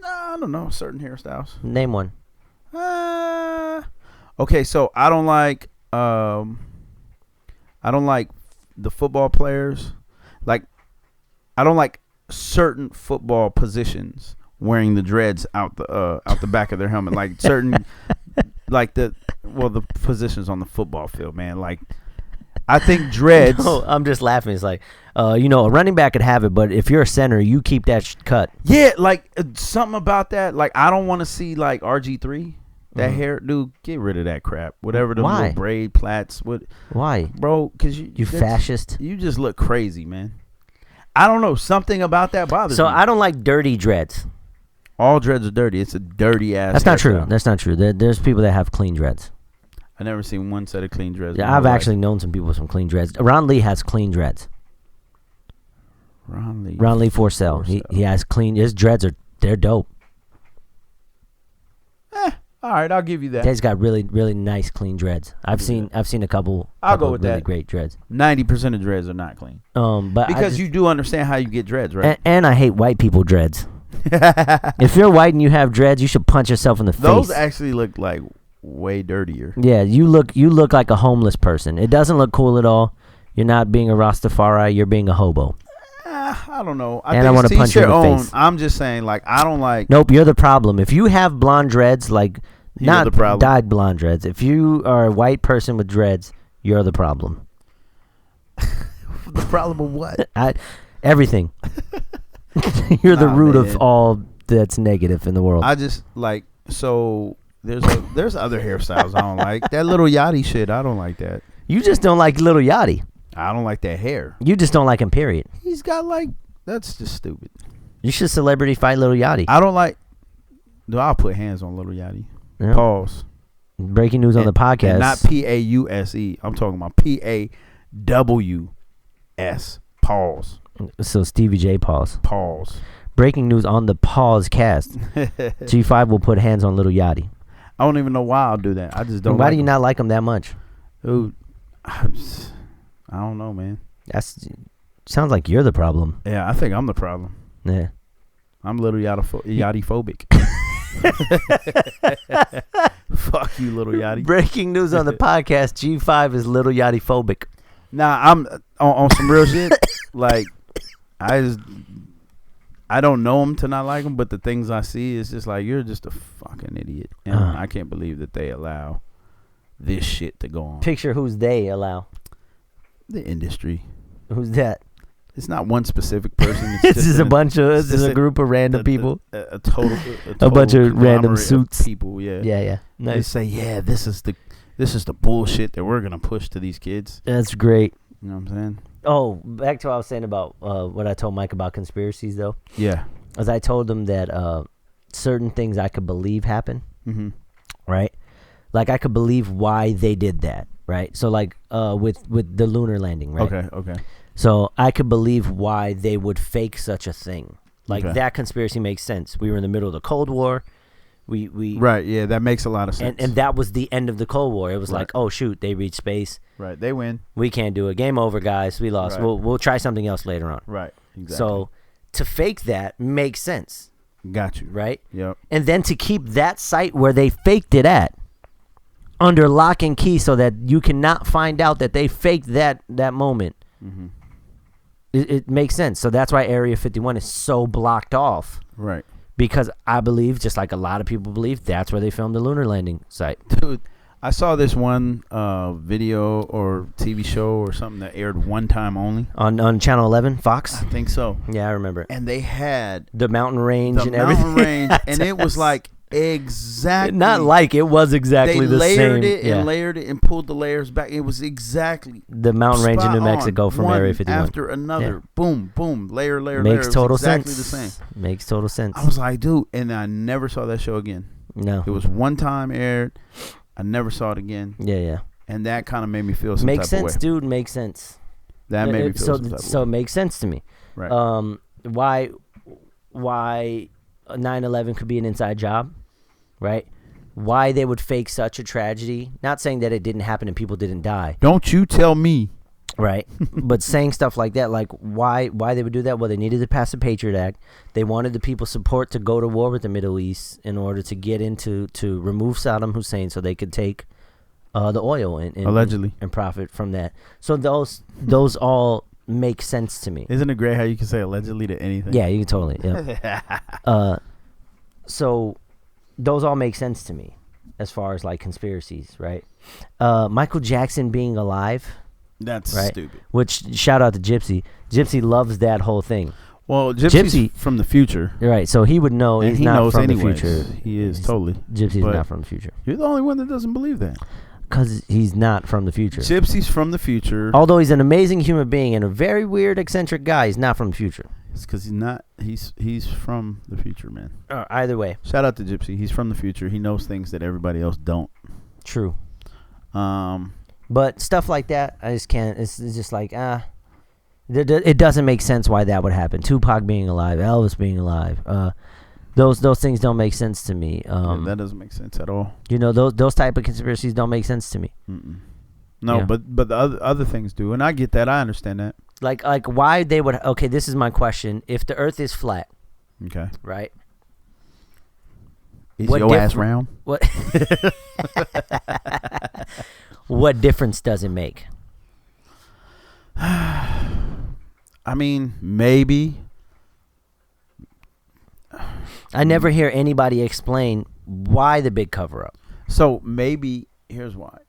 I don't know. Certain hairstyles. Name one. Okay, so I don't like the football players. Like, I don't like certain football positions wearing the dreads out the back of their helmet. Like certain, like the positions on the football field, man. Like, I think dreads. No, I'm just laughing. It's like, a running back could have it, but if you're a center, you keep that cut. Yeah, like something about that. Like, I don't want to see like RG3. That hair, dude, get rid of that crap. Whatever the little braid plaits. Why, bro? Because you fascist. You just look crazy, man. I don't know. Something about that bothers me. So I don't like dirty dreads. All dreads are dirty. It's a dirty ass. That's not true. That's not true. There's people that have clean dreads. I never seen one set of clean dreads. Yeah, I've actually known some people with some clean dreads. Ron Lee has clean dreads. Ron Lee Forcell. He has clean. His dreads they're dope. All right, I'll give you that. He's got really, really nice, clean dreads. I've seen a couple. I'll go with really that. Great dreads. 90% of dreads are not clean. But because you do understand how you get dreads, right? And I hate white people dreads. If you're white and you have dreads, you should punch yourself in the face. Those actually look like way dirtier. Yeah, you look like a homeless person. It doesn't look cool at all. You're not being a Rastafari. You're being a hobo. I don't know. I want to punch you in the face. I'm just saying, like, I don't like. Nope, you're the problem. If you have blonde dreads, like not the problem. dyed blonde dreads. If you are a white person with dreads, you're the problem. The problem of what? Everything. You're the root of all that's negative in the world. I just like so. There's other hairstyles I don't like. That little Yachty shit, I don't like that. You just don't like Little Yachty. I don't like that hair. You just don't like him, period. He's got like, that's just stupid. You should celebrity fight Little Yachty. I don't like. No, I'll put hands on Little Yachty. Yeah. Pause. Breaking news on the podcast. And not Pause. I'm talking about PAWS. Pause. So Stevie J pause. Pause. Breaking news on the pause cast. G5 will put hands on Little Yachty. I don't even know why I'll do that. I just don't. Why do you not like him that much? Dude, I don't know, man. Sounds like you're the problem. Yeah, I think I'm the problem. Yeah. I'm Little Yachty phobic. Fuck you, Little Yachty. Breaking news on the podcast. G5 is Little Yachty phobic. Nah, I'm on some real shit. Like, I don't know him to not like him, but the things I see is just like, you're just a fucking idiot. And I can't believe that they allow this shit to go on. Picture who's they allow. The industry. Who's that? It's not one specific person. It's just a group of random people. A total bunch of random suits. People, yeah. Yeah. Nice. They say, yeah, this is the bullshit that we're gonna push to these kids. That's great. You know what I'm saying? Oh, back to what I was saying about what I told Mike about conspiracies, though. Yeah. As I told him that certain things I could believe happen, right? Like I could believe why they did that, right? So like with the lunar landing, right? Okay. So I could believe why they would fake such a thing. Like that conspiracy makes sense. We were in the middle of the Cold War. We right, yeah, that makes a lot of sense. And that was the end of the Cold War. It was like, oh shoot, they reached space. Right, they win. We can't do it. Game over, guys. We lost. Right. We'll try something else later on. Right, exactly. So to fake that makes sense. Got you. Right? Yep. And then to keep that site where they faked it at under lock and key so that you cannot find out that they faked that moment. It makes sense. So that's why Area 51 is so blocked off. Right. Because I believe, just like a lot of people believe, that's where they filmed the lunar landing site. Dude, I saw this one video or TV show or something that aired one time only. On Channel 11, Fox? I think so. Yeah, I remember. And they had the mountain range and everything. And it was like exactly. Not like, it was exactly the same. They layered it and layered it and pulled the layers back. It was exactly the mountain range in New Mexico from Area 51. After another. Yeah. Boom, boom, layer, Makes total exactly sense. The same. Makes total sense. I was like, dude, and I never saw that show again. No. It was one time aired. I never saw it again. Yeah. And that kind of made me feel some makes type sense, of way. dude. Makes sense. That made me feel some type of way. So it makes sense to me. Right. Why 9/11 could be an inside job, right? Why they would fake such a tragedy. Not saying that it didn't happen and people didn't die. Don't you tell me. Right. But saying stuff like that, like why they would do that? Well, they needed to pass the Patriot Act. They wanted the people's support to go to war with the Middle East in order to get into to remove Saddam Hussein so they could take the oil and allegedly and profit from that. So those all make sense to me. Isn't it great how you can say allegedly to anything? Yeah, you can totally. Yeah. So those all make sense to me as far as like conspiracies, right? Michael Jackson being alive. That's right? stupid. Which, shout out to Gypsy. Gypsy loves that whole thing. Well, Gypsy's from the future. Right, so he would know. And he's he not knows from anyways. the future. He is totally. Gypsy's not from the future. You're the only one that doesn't believe that. Because he's not from the future. Gypsy's from the future. Although he's an amazing human being and a very weird, eccentric guy, he's not from the future. It's because he's not. He's from the future, man. Either way. Shout out to Gypsy. He's from the future. He knows things that everybody else don't. True. But stuff like that, I just can't. It's just like, it doesn't make sense why that would happen. Tupac being alive, Elvis being alive. Those things don't make sense to me. That doesn't make sense at all. Those type of conspiracies don't make sense to me. No, but the other things do, and I get that. I understand that. Like why they would. Okay, this is my question. If the Earth is flat, okay, right? Is your ass round? What? What difference does it make? I mean, maybe. I never hear anybody explain why the big cover up. So maybe here's why.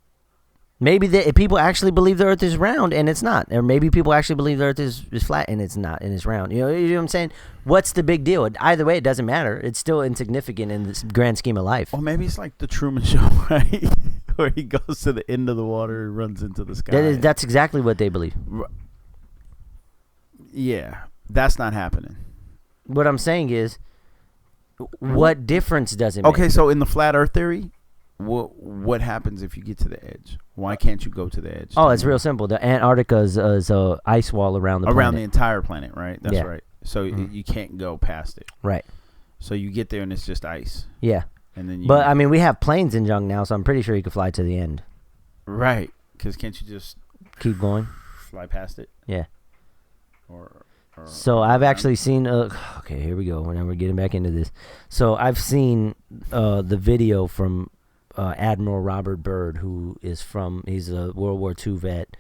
Maybe if people actually believe the Earth is round and it's not, or maybe people actually believe the Earth is flat and it's not and it's round. You know what I'm saying? What's the big deal? Either way, it doesn't matter. It's still insignificant in this grand scheme of life. Or maybe it's like the Truman Show, right? Where he goes to the end of the water and runs into the sky. That's exactly what they believe. Yeah, that's not happening. What I'm saying is, what difference does it make? Okay, so in the flat Earth theory, what happens if you get to the edge? Why can't you go to the edge? Oh, it's real simple. The Antarctica is a ice wall around the planet. Around the entire planet, right? That's yeah. right. So you can't go past it. Right. So you get there and it's just ice. Yeah. And then but I mean, we have planes in junk now, so I'm pretty sure you could fly to the end. Right. Because can't you just keep going? Fly past it? Yeah. Or so I've actually seen. Okay, here we go. Now we're getting back into this. So I've seen the video from Admiral Robert Byrd, who is he's a World War II vet,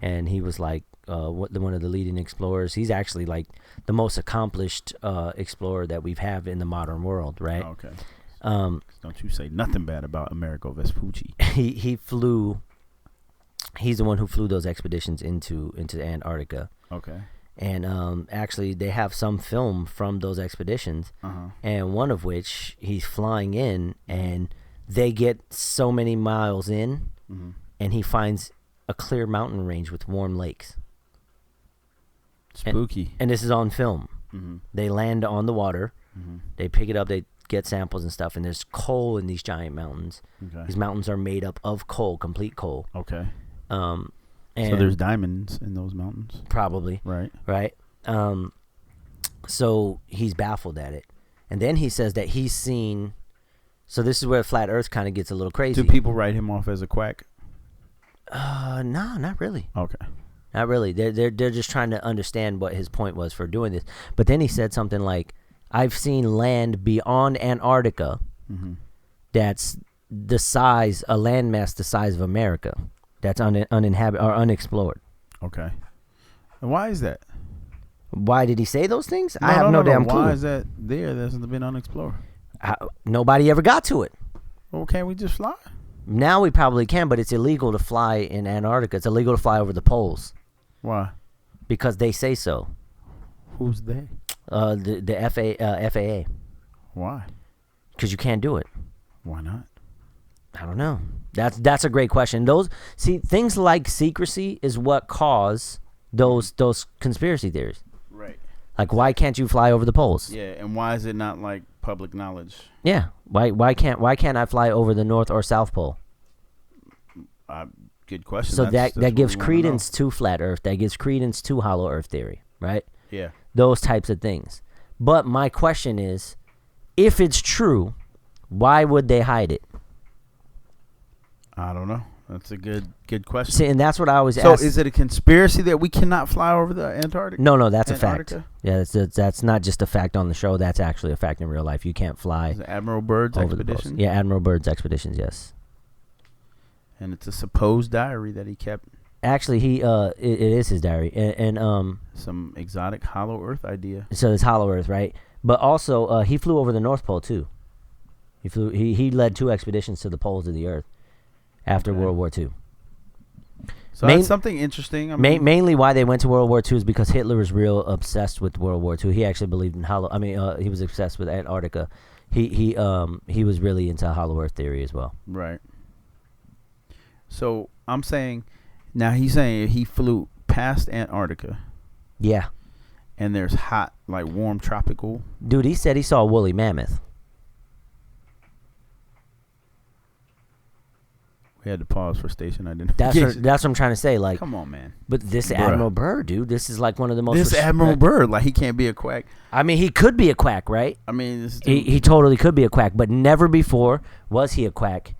and he was like one of the leading explorers. He's actually like the most accomplished explorer that we've had in the modern world, right? Okay. Don't you say nothing bad about Amerigo Vespucci. He flew. He's the one who flew those expeditions into Antarctica. Okay. And actually, they have some film from those expeditions, and one of which he's flying in, and they get so many miles in, and he finds a clear mountain range with warm lakes. Spooky. And this is on film. They land on the water. They pick it up. They get samples and stuff, and there's coal in these giant mountains. Okay. These mountains are made up of coal, complete coal. Okay. And so there's diamonds in those mountains? Probably. Right. So he's baffled at it. And then he says that he's seen... So this is where Flat Earth kind of gets a little crazy. Do people write him off as a quack? No, not really. Okay. Not really. They're just trying to understand what his point was for doing this. But then he said something like, I've seen land beyond Antarctica that's the size, a landmass the size of America. That's uninhabited or unexplored. Okay. And why is that? Why did he say those things? I have no damn clue. Why is that there? That hasn't been unexplored. Nobody ever got to it. Well, can't we just fly? Now we probably can, but it's illegal to fly in Antarctica. It's illegal to fly over the poles. Why? Because they say so. Who's they? The FAA. Why? Because you can't do it. Why not? I don't know. That's a great question. Things like secrecy is what cause those conspiracy theories. Right. Like, why can't you fly over the poles? Yeah, and why is it not like public knowledge? Yeah. Why can't I fly over the North or South Pole? Good question. So that gives credence to flat Earth. That gives credence to hollow Earth theory, right? Yeah. Those types of things. But my question is, if it's true, why would they hide it? I don't know. That's a good question. See, and that's what I always ask. So is it a conspiracy that we cannot fly over the Antarctica? No, that's Antarctica? A fact. Yeah, that's not just a fact on the show. That's actually a fact in real life. You can't fly. Is it Admiral Byrd's expedition? Yeah, Admiral Byrd's expeditions, yes. And it's a supposed diary that he kept. Actually, it is his diary. And some exotic hollow Earth idea. So it's hollow Earth, right? But also, he flew over the North Pole, too. He led 2 expeditions to the poles of the Earth after World War II. So that's something interesting. Mainly why they went to World War II is because Hitler was real obsessed with World War II. He actually believed in he was obsessed with Antarctica. He was really into hollow Earth theory as well. Right. So I'm saying, now he's saying he flew past Antarctica. Yeah. And there's hot, like warm tropical. Dude, he said he saw a woolly mammoth. We had to pause for station identification. That's what I'm trying to say. Like, come on, man. But this Bruh. Admiral Byrd, dude, this is like one of the most. This Admiral Byrd, like he can't be a quack. I mean, he could be a quack, right? I mean, He totally could be a quack, but never before was he a quack,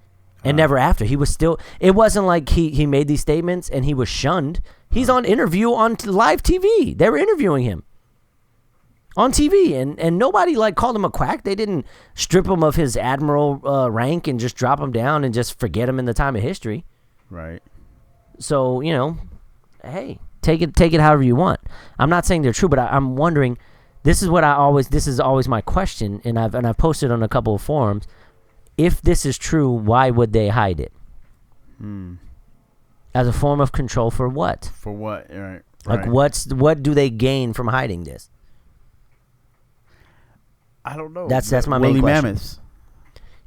and never after. He was still. It wasn't like he made these statements and he was shunned. He's on interview on live TV. They were interviewing him on TV, and nobody like called him a quack. They didn't strip him of his admiral rank and just drop him down and just forget him in the time of history. Right. So, hey, take it however you want. I'm not saying they're true, but I'm wondering. This is always my question, and I've posted on a couple of forums. If this is true, why would they hide it? As a form of control for what? For what? Right. Like what do they gain from hiding this? I don't know. That's my main Woolly question. mammoths.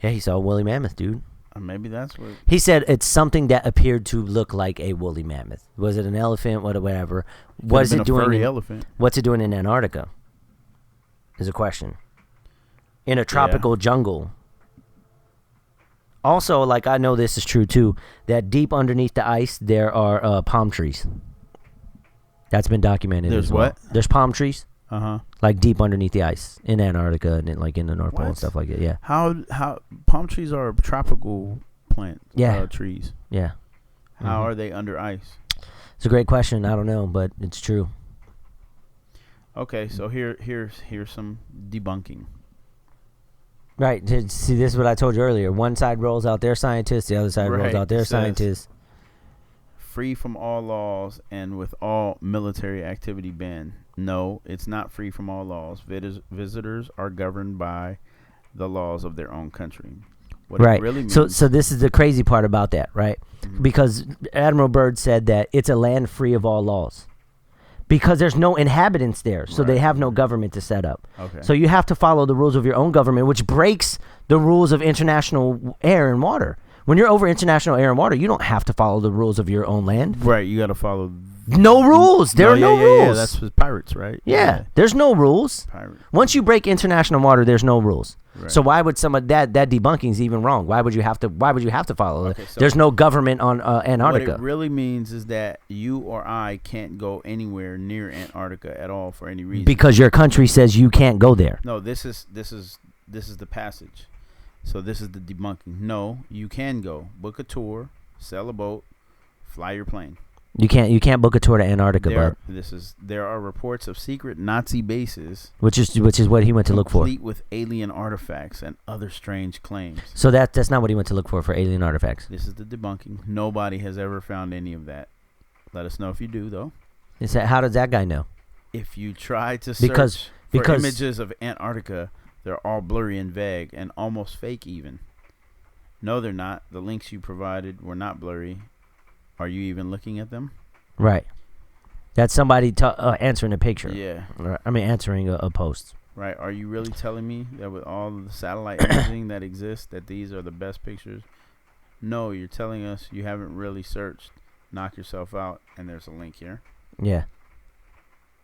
Yeah, he saw a woolly mammoth, dude. Maybe that's what. He said it's something that appeared to look like a woolly mammoth. Was it an elephant? Whatever. What is it doing? Furry elephant. What's it doing in Antarctica? Is a question. In a tropical jungle. Also, like, I know this is true too, that deep underneath the ice there are palm trees. That's been documented. There's as well. what? There's palm trees. Like deep underneath the ice in Antarctica and like in the North Pole and stuff like that. Yeah. How palm trees are tropical plant trees. Yeah. How are they under ice? It's a great question. I don't know, but it's true. Okay, so here's some debunking. Right. See, this is what I told you earlier. One side rolls out their scientists, the other side rolls out their scientists. Free from all laws and with all military activity banned. No, it's not free from all laws. Visitors are governed by the laws of their own country. What it really means, so this is the crazy part about that, right? Because Admiral Byrd said that it's a land free of all laws. Because there's no inhabitants there, so they have no government to set up. Okay. So you have to follow the rules of your own government, which breaks the rules of international air and water. When you're over international air and water, you don't have to follow the rules of your own land. Right, you got to follow. No rules. There are no rules. Yeah, that's with pirates, right? Yeah, there's no rules. Pirates. Once you break international water, there's no rules. Right. So why would that debunking is even wrong? Why would you have to follow it? So there's no government on Antarctica. What it really means is that you or I can't go anywhere near Antarctica at all for any reason. Because your country says you can't go there. No, this is the passage. So this is the debunking. No, you can go. Book a tour, sell a boat, fly your plane. You can't book a tour to Antarctica, bud. There are reports of secret Nazi bases, which is what he went to look for. Complete with alien artifacts and other strange claims. So that's not what he went to look for alien artifacts. This is the debunking. Nobody has ever found any of that. Let us know if you do, though. How does that guy know? If you try to search for images of Antarctica, they're all blurry and vague and almost fake even. No, they're not. The links you provided were not blurry. Are you even looking at them? Right. That's somebody answering a picture. Yeah. I mean, answering a post. Right. Are you really telling me that with all the satellite imaging that exists, that these are the best pictures? No, you're telling us you haven't really searched. Knock yourself out. And there's a link here. Yeah.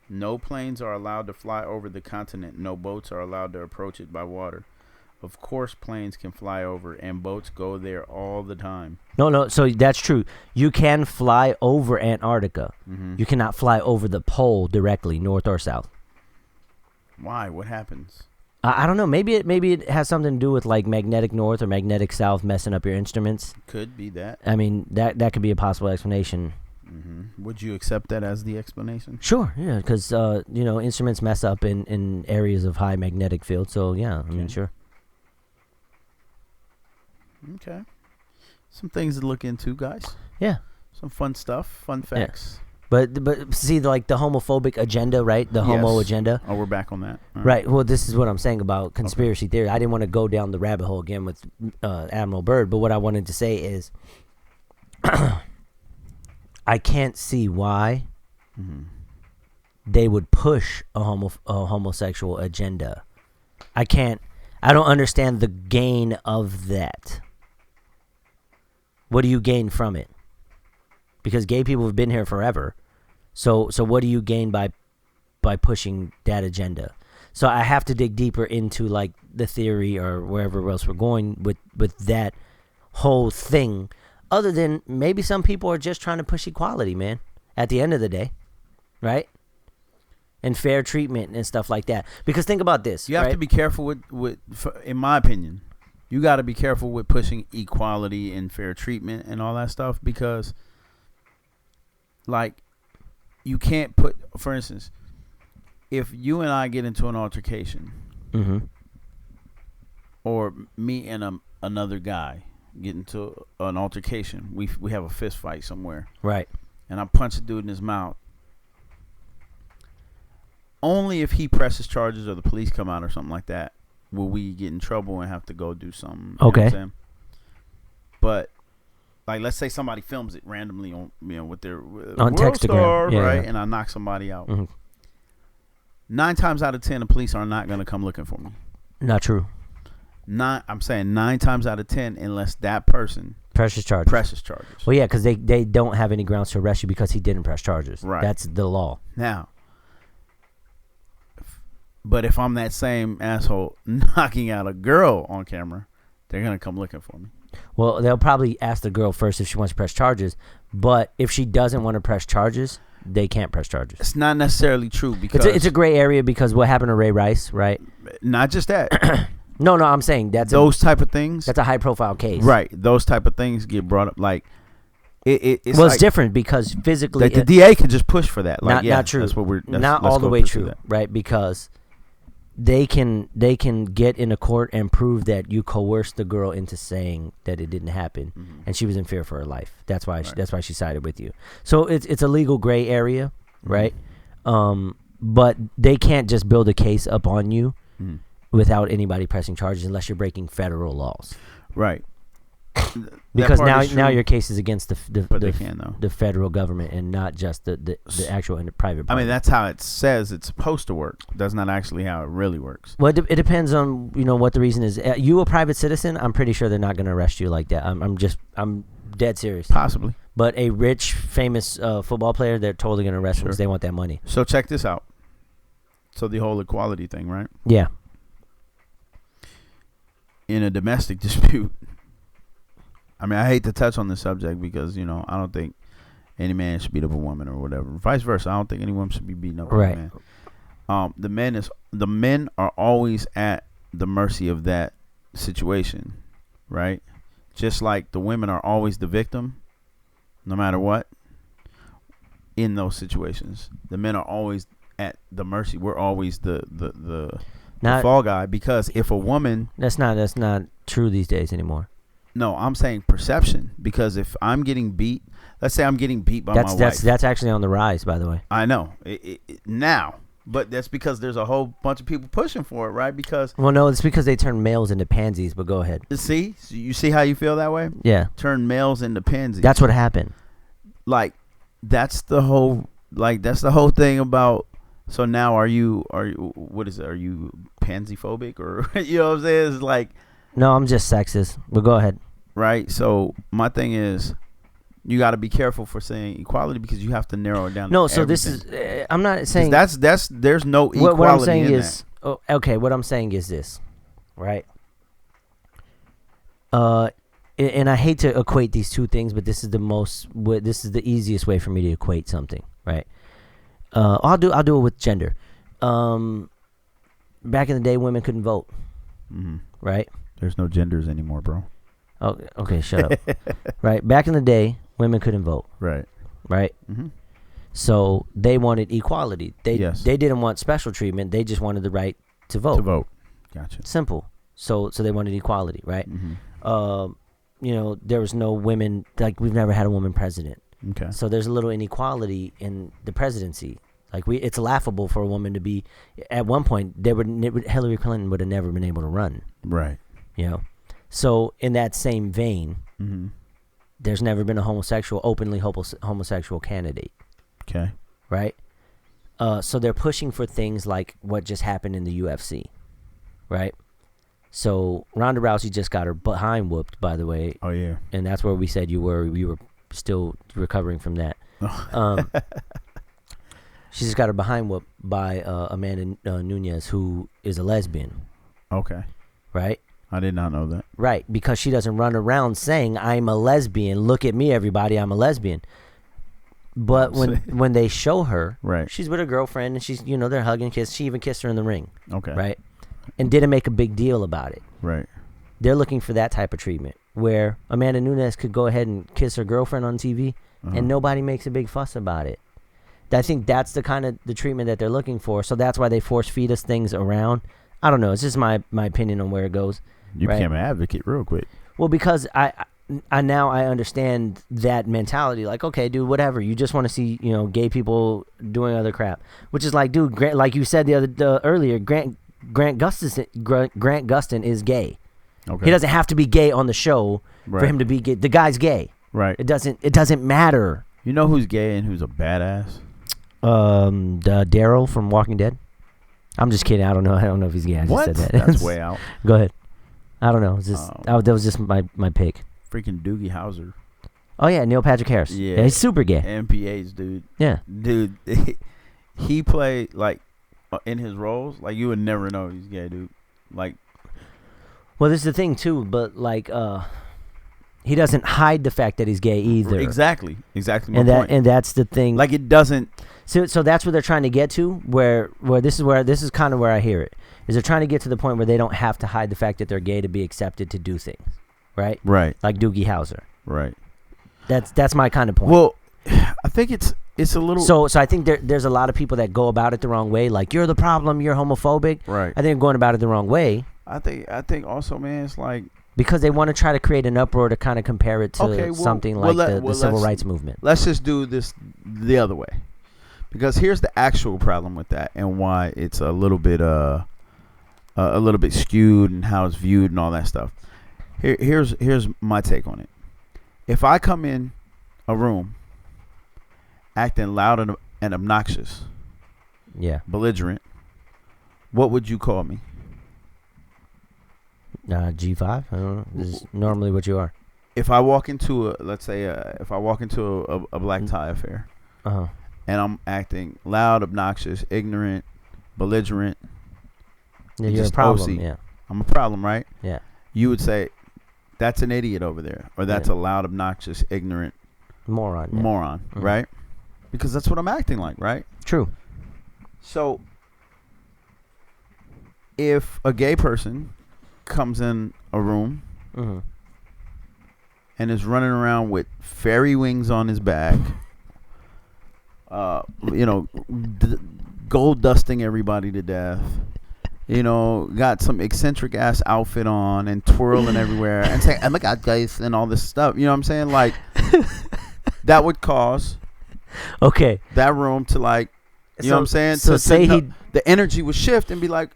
No planes are allowed to fly over the continent. No boats are allowed to approach it by water. Of course, planes can fly over, and boats go there all the time. No, so that's true. You can fly over Antarctica. Mm-hmm. You cannot fly over the pole directly, north or south. Why? What happens? I don't know. Maybe it has something to do with like magnetic north or magnetic south messing up your instruments. Could be that. I mean, that could be a possible explanation. Mm-hmm. Would you accept that as the explanation? Sure, yeah, because instruments mess up in areas of high magnetic field. So yeah, I mean, sure. Okay. Some things to look into, guys. Yeah. Some fun stuff, fun facts. Yeah. But see, like the homophobic agenda, right? The homo agenda. Oh, we're back on that. Right. Well, this is what I'm saying about conspiracy theory. I didn't want to go down the rabbit hole again with Admiral Byrd, but what I wanted to say is I can't see why they would push a homosexual agenda. I don't understand the gain of that. What do you gain from it? Because gay people have been here forever. So what do you gain by pushing that agenda? So I have to dig deeper into like the theory or wherever else we're going with that whole thing Other than maybe some people are just trying to push equality, man, at the end of the day, right? And fair treatment and stuff like that. Because think about this. You have to be careful in my opinion, you got to be careful with pushing equality and fair treatment and all that stuff because, like, you can't put, for instance, if you and I get into an altercation, or me and another guy get into an altercation, we have a fist fight somewhere, right? And I punch a dude in his mouth. Only if he presses charges or the police come out or something like that will we get in trouble and have to go do something. Okay. You know what I'm saying? But like, let's say somebody films it randomly on, with their on Textagram, right? Yeah. And I knock somebody out. 9 times out of 10, the police are not going to come looking for me. Not true. I'm saying 9 times out of 10, unless that person presses charges. Well, yeah, because they don't have any grounds to arrest you because he didn't press charges. Right. That's the law. Now, but if I'm that same asshole knocking out a girl on camera, they're going to come looking for me. Well, they'll probably ask the girl first if she wants to press charges, but if she doesn't want to press charges, they can't press charges. It's not necessarily true because it's a gray area because what happened to Ray Rice, right? Not just that. No, I'm saying those type of things. That's a high profile case, right? Those type of things get brought up. Like it's well, it's different because physically, like the DA can just push for that. Like, not true. That's what we're not all the way true, right? Because they can get in a court and prove that you coerced the girl into saying that it didn't happen, and she was in fear for her life. That's why she sided with you. So it's a legal gray area, right? But they can't just build a case up on you without anybody pressing charges unless you're breaking federal laws, right? Because now your case is against the federal government and not just the actual private party. I mean, that's how it says it's supposed to work. That's not actually how it really works. Well, it depends on what the reason is. You a private citizen, I'm pretty sure they're not going to arrest you like that. I'm dead serious. Possibly. But a rich, famous football player, they're totally going to arrest them because they want that money. So check this out. So the whole equality thing, right? Yeah. In a domestic dispute, I mean, I hate to touch on this subject because, I don't think any man should beat up a woman or whatever. Vice versa, I don't think any woman should be beating up a man. The men are always at the mercy of that situation, right? Just like the women are always the victim, no matter what. In those situations, the men are always at the mercy. We're always the fall guy, because if a woman, that's not true these days anymore. No, I'm saying perception, because if I'm getting beat, let's say I'm getting beat by my wife. That's actually on the rise, by the way. I know now, but that's because there's a whole bunch of people pushing for it, right? Because no, it's because they turn males into pansies. But go ahead. See, so you see how you feel that way? Yeah. Turn males into pansies. That's what happened. Like that's the whole thing about. So now are you what is it? Are you pansy phobic or you know what I'm saying? It's like, no, I'm just sexist. But go ahead. Right. So my thing is, you got to be careful for saying equality because you have to narrow it down. No, to so everything. this is I'm not saying that's there's no equality. What I'm saying in is, that. Okay. What I'm saying is this, right? And I hate to equate these two things, but this is the easiest way for me to equate something, right? I'll do it with gender. Back in the day, women couldn't vote, right? There's no genders anymore, bro. Oh, okay, shut up. Right, back in the day, women couldn't vote. Right. Mm-hmm. So they wanted equality. They They didn't want special treatment. They just wanted the right to vote. Gotcha. Simple. So they wanted equality, right? Mm-hmm. There was no women. Like, we've never had a woman president. Okay. So there's a little inequality in the presidency. Like, it's laughable for a woman to be. At one point, Hillary Clinton would have never been able to run. Right. So in that same vein, there's never been a openly homosexual candidate. Okay. Right. So they're pushing for things like what just happened in the UFC. Right. So Ronda Rousey just got her behind whooped, by the way. Oh yeah. And that's where we said you were still recovering from that. She just got her behind whooped by Amanda Nunes, who is a lesbian. Okay. Right? I did not know that. Right, because she doesn't run around saying, I'm a lesbian. Look at me, everybody. I'm a lesbian. But when they show her, right, she's with her girlfriend, and she's, they're hugging, kiss. She even kissed her in the ring. Okay. Right? And didn't make a big deal about it. Right. They're looking for that type of treatment where Amanda Nunes could go ahead and kiss her girlfriend on TV and nobody makes a big fuss about it. I think that's the kind of the treatment that they're looking for. So that's why they force feed us things around. I don't know. It's just my opinion on where it goes. You became an advocate real quick. Well, because I now I understand that mentality. Like, okay, dude, whatever. You just want to see, gay people doing other crap. Which is like, dude, like you said earlier, Grant Gustin is gay. Okay. He doesn't have to be gay on the show for him to be gay. The guy's gay. Right. It doesn't matter. You know who's gay and who's a badass? Daryl from Walking Dead. I'm just kidding. I don't know if he's gay. I just said that. That's way out. Go ahead. I don't know. That was just my pick. Freaking Doogie Howser. Oh yeah, Neil Patrick Harris. Yeah, he's super gay. MPA's dude. Yeah. Dude, he played like in his roles, like you would never know he's gay, dude. Like, well, this is the thing too, but like he doesn't hide the fact that he's gay either. Exactly my point. And that's the thing. Like, it doesn't. So that's what they're trying to get to. Where this is kind of where I hear it. Is they're trying to get to the point where they don't have to hide the fact that they're gay to be accepted to do things, right? Right. Like Doogie Howser. Right. That's my kind of point. Well, I think it's a little. So I think there's a lot of people that go about it the wrong way. Like, you're the problem. You're homophobic. Right. I think they're going about it the wrong way. I think also, man, it's like, because they want to try to create an uproar to kind of compare it to something like the civil rights movement. Let's just do this the other way, because here's the actual problem with that and why it's a little bit skewed and how it's viewed and all that stuff. Here's my take on it. If I come in a room acting loud and obnoxious, belligerent, what would you call me? G5. I don't know. This is normally what you are. If I walk into a black tie affair, and I'm acting loud, obnoxious, ignorant, belligerent, you're a problem. OC, yeah, I'm a problem, right? Yeah. You would say, that's an idiot over there, or that's a loud, obnoxious, ignorant moron, right? Because that's what I'm acting like, right? True. So, if a gay person comes in a room and is running around with fairy wings on his back, gold dusting everybody to death, got some eccentric ass outfit on and twirling everywhere and saying, "Oh my God, guys," and all this stuff. You know what I'm saying? Like, that would cause that room to, like, you know what I'm saying? So the energy would shift and be like,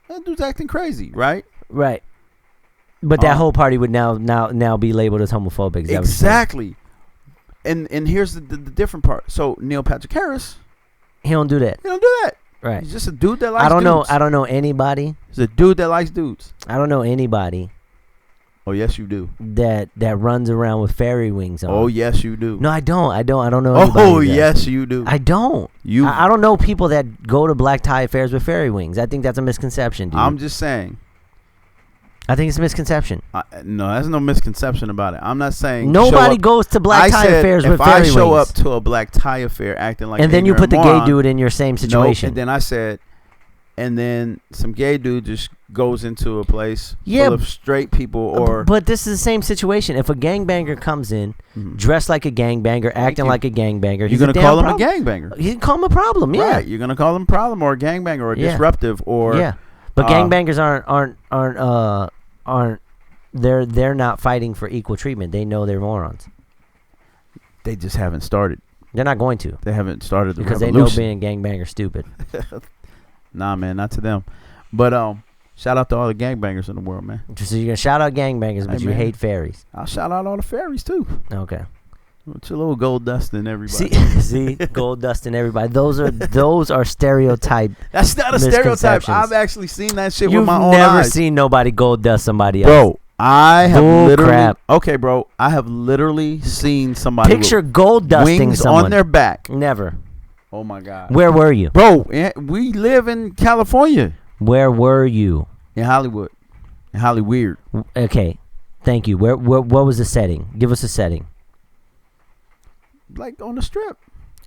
that dude's acting crazy, right? Right. But that whole party would now be labeled as homophobic. Exactly. And here's the different part. So Neil Patrick Harris, he don't do that. Right. He's just a dude that likes dudes. dudes. I don't know anybody. He's a dude that likes dudes. I don't know anybody. Oh, yes, you do. That runs around with fairy wings on. Oh, yes, you do. No, I don't. I don't know anybody. Oh, yes, you do. I don't. I don't know people that go to black tie affairs with fairy wings. I think that's a misconception, dude. I'm just saying. I think it's a misconception. No, there's no misconception about it. I'm not saying nobody goes to black tie affairs with fairy wings. If I show up to a black tie affair acting like, and then you put the gay dude in your same situation. And then I said, and then some gay dude just goes into a place full of straight people, but this is the same situation. If a gangbanger comes in, dressed like a gangbanger, acting like a gangbanger, you're gonna call him a gangbanger. You can call him a problem, yeah. Right, you're gonna call him a problem or a gangbanger or disruptive or But gangbangers aren't they're not fighting for equal treatment. They know they're morons. They just haven't started. They're not going to. They haven't started the because revolution. they know being gangbanger stupid. Nah, man, not to them. But shout out to all the gangbangers in the world, man. So you're gonna shout out gangbangers, but you hate fairies. I'll shout out all the fairies too. Okay. It's a little gold dust in everybody. See, gold dust in everybody. Those are stereotype. That's not a stereotype. I've actually seen that shit with my own eyes. You've never seen nobody gold dust somebody else. Bro, I have literally. Crap. Okay, bro. I have literally seen somebody picture gold dusting wings someone on their back. Never. Oh my God. Where were you? Bro, we live in California. Where were you? In Hollywood. And highly weird. Okay, thank you. Where what was the setting? Give us a setting. Like on the strip.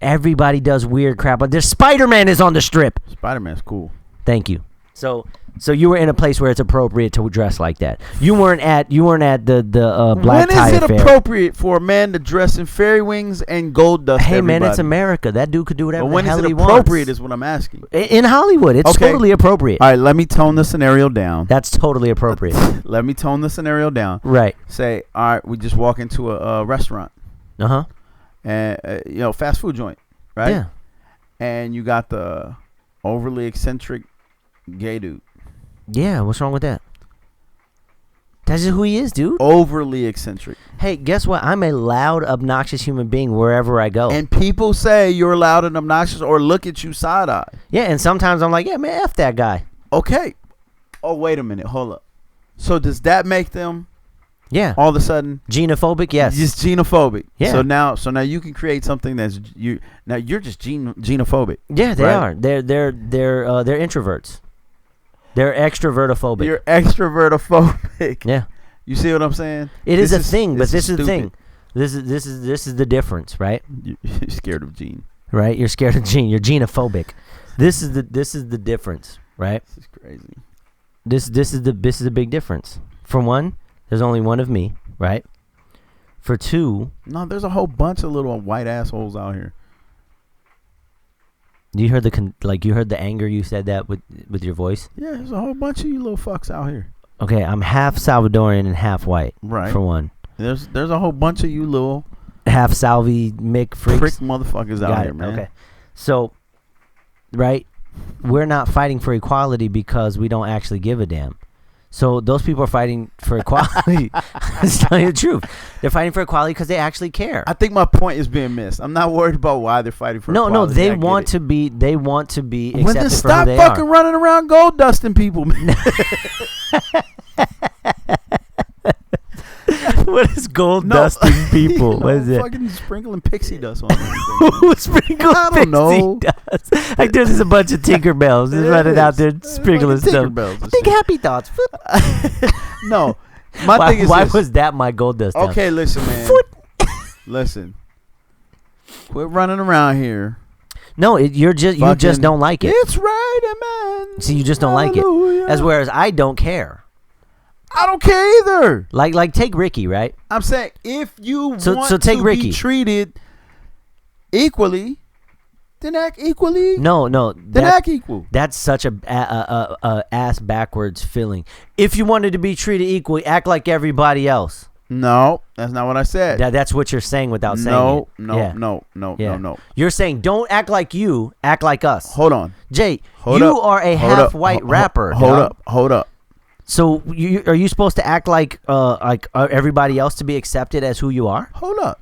Everybody does weird crap. There's Spider-Man is on the strip. Spider-Man's cool. Thank you. So you were in a place where it's appropriate to dress like that. You weren't at the black tie affair. When is it appropriate for a man to dress in fairy wings and gold dust? Hey everybody? man, it's America. That dude could do whatever the hell he wants. When is it appropriate? Is what I'm asking. In Hollywood, it's totally appropriate. All right, let me tone the scenario down. That's totally appropriate. Let me tone the scenario down. Right. Say, all right, we just walk into a restaurant. And fast food joint, right? Yeah. And you got the overly eccentric gay dude. Yeah, what's wrong with that? That's just who he is, dude. Overly eccentric. Hey, guess what? I'm a loud, obnoxious human being wherever I go. And people say you're loud and obnoxious or look at you side-eye. Yeah, and sometimes I'm like, yeah, man, F that guy. Okay. Oh, wait a minute. Hold up. So does that make them all of a sudden xenophobic? Yes. Just xenophobic. Yeah. So now you can create something that's you're just xenophobic. Yeah, they are. They're introverts. They're extrovertophobic. You're extrovertophobic. Yeah. You see what I'm saying? It is a thing, but this is the thing. This is the difference, right? You're scared of Gene. Right? You're scared of Gene. You're genophobic. This is the difference, right? This is crazy. This is the big difference. For one, there's only one of me, right? For two, no, there's a whole bunch of little white assholes out here. You heard you heard the anger you said that with your voice? Yeah, there's a whole bunch of you little fucks out here. Okay, I'm half Salvadorian and half white. Right. For one. There's a whole bunch of you little half Salvi Mick freaks. Prick motherfuckers out here, man. Okay. So, right, we're not fighting for equality because we don't actually give a damn. So those people are fighting for equality. I'm telling you the truth. They're fighting for equality because they actually care. I think my point is being missed. I'm not worried about why they're fighting for equality. No, they want to be. They want to be accepted when they for stop who they fucking are. running around gold dusting people, man. What is gold dusting people? What is it? Fucking sprinkling pixie dust on everything. Who sprinkles I don't know. dust? Like there's just a bunch of Tinkerbells just running out there sprinkling stuff. I think happy thoughts. No, my thing is why this. was that my gold dust? Okay, listen, man. Listen, quit running around here. No, you just don't like it. It's right, man. See, you just don't like it. As whereas I don't care. I don't care either. Like take Ricky, right? I'm saying if you want take to Ricky. be treated equally, then act equally. No, then act equal. That's such a ass backwards feeling. If you wanted to be treated equally, act like everybody else. No, that's not what I said. That's what you're saying without saying it. No. You're saying don't act like you, act like us. Hold on. Jay, you are a half-white rapper. Hold up. So are you supposed to act like everybody else to be accepted as who you are? Hold up.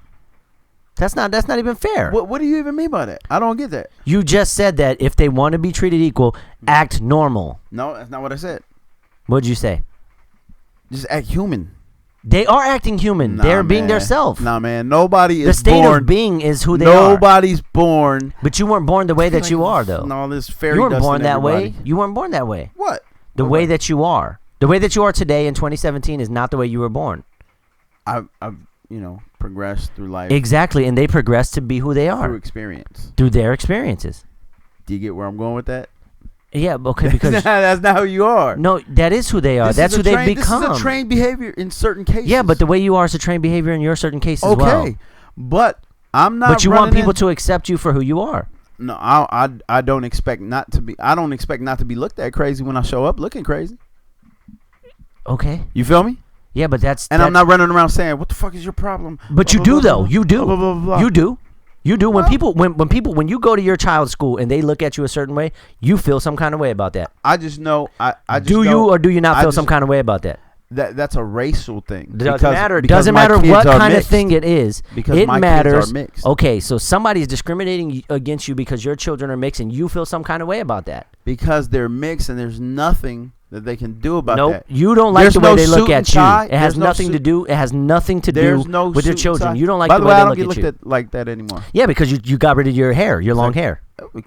That's not even fair. What do you even mean by that? I don't get that. You just said that if they want to be treated equal, act normal. No, that's not what I said. What'd you say? Just act human. They are acting human. They're being themselves. Nah, man. Nobody is the state born. of being is who they are. Nobody's born. But you weren't born the way that you are, though. No, this fairy You weren't dust born in that everybody. way. You weren't born that way. What? The way that you are. The way that you are today in 2017 is not the way you were born. I've progressed through life. Exactly, and they progress to be who they are. Through experience. Through their experiences. Do you get where I'm going with that? Yeah, okay, because that's not who you are. No, that is who they are. That's who they've become. This is a trained behavior in certain cases. Yeah, but the way you are is a trained behavior in your certain cases as well. Okay, but I'm not. But you want people to accept you for who you are. No, I don't expect not to be. I don't expect not to be looked at crazy when I show up looking crazy. Okay. You feel me? Yeah, but I'm not running around saying, "What the fuck is your problem?" But you do though. You do. You do. You do. When when you go to your child's school and they look at you a certain way, you feel some kind of way about that. I just know. Do you or do you not feel some kind of way about that? That's a racial thing. Doesn't matter. Doesn't matter what kind of thing it is. Because it my matters. kids are mixed. Okay, so somebody is discriminating against you because your children are mixed, and you feel some kind of way about that. Because they're mixed, and there's nothing that they can do about that. Nope, you don't like the way they look at you. It has nothing to do. It has nothing to do with your children. You don't like the way they look at you. By the way, I don't get looked at like that anymore. Yeah, because you got rid of your hair, your long hair.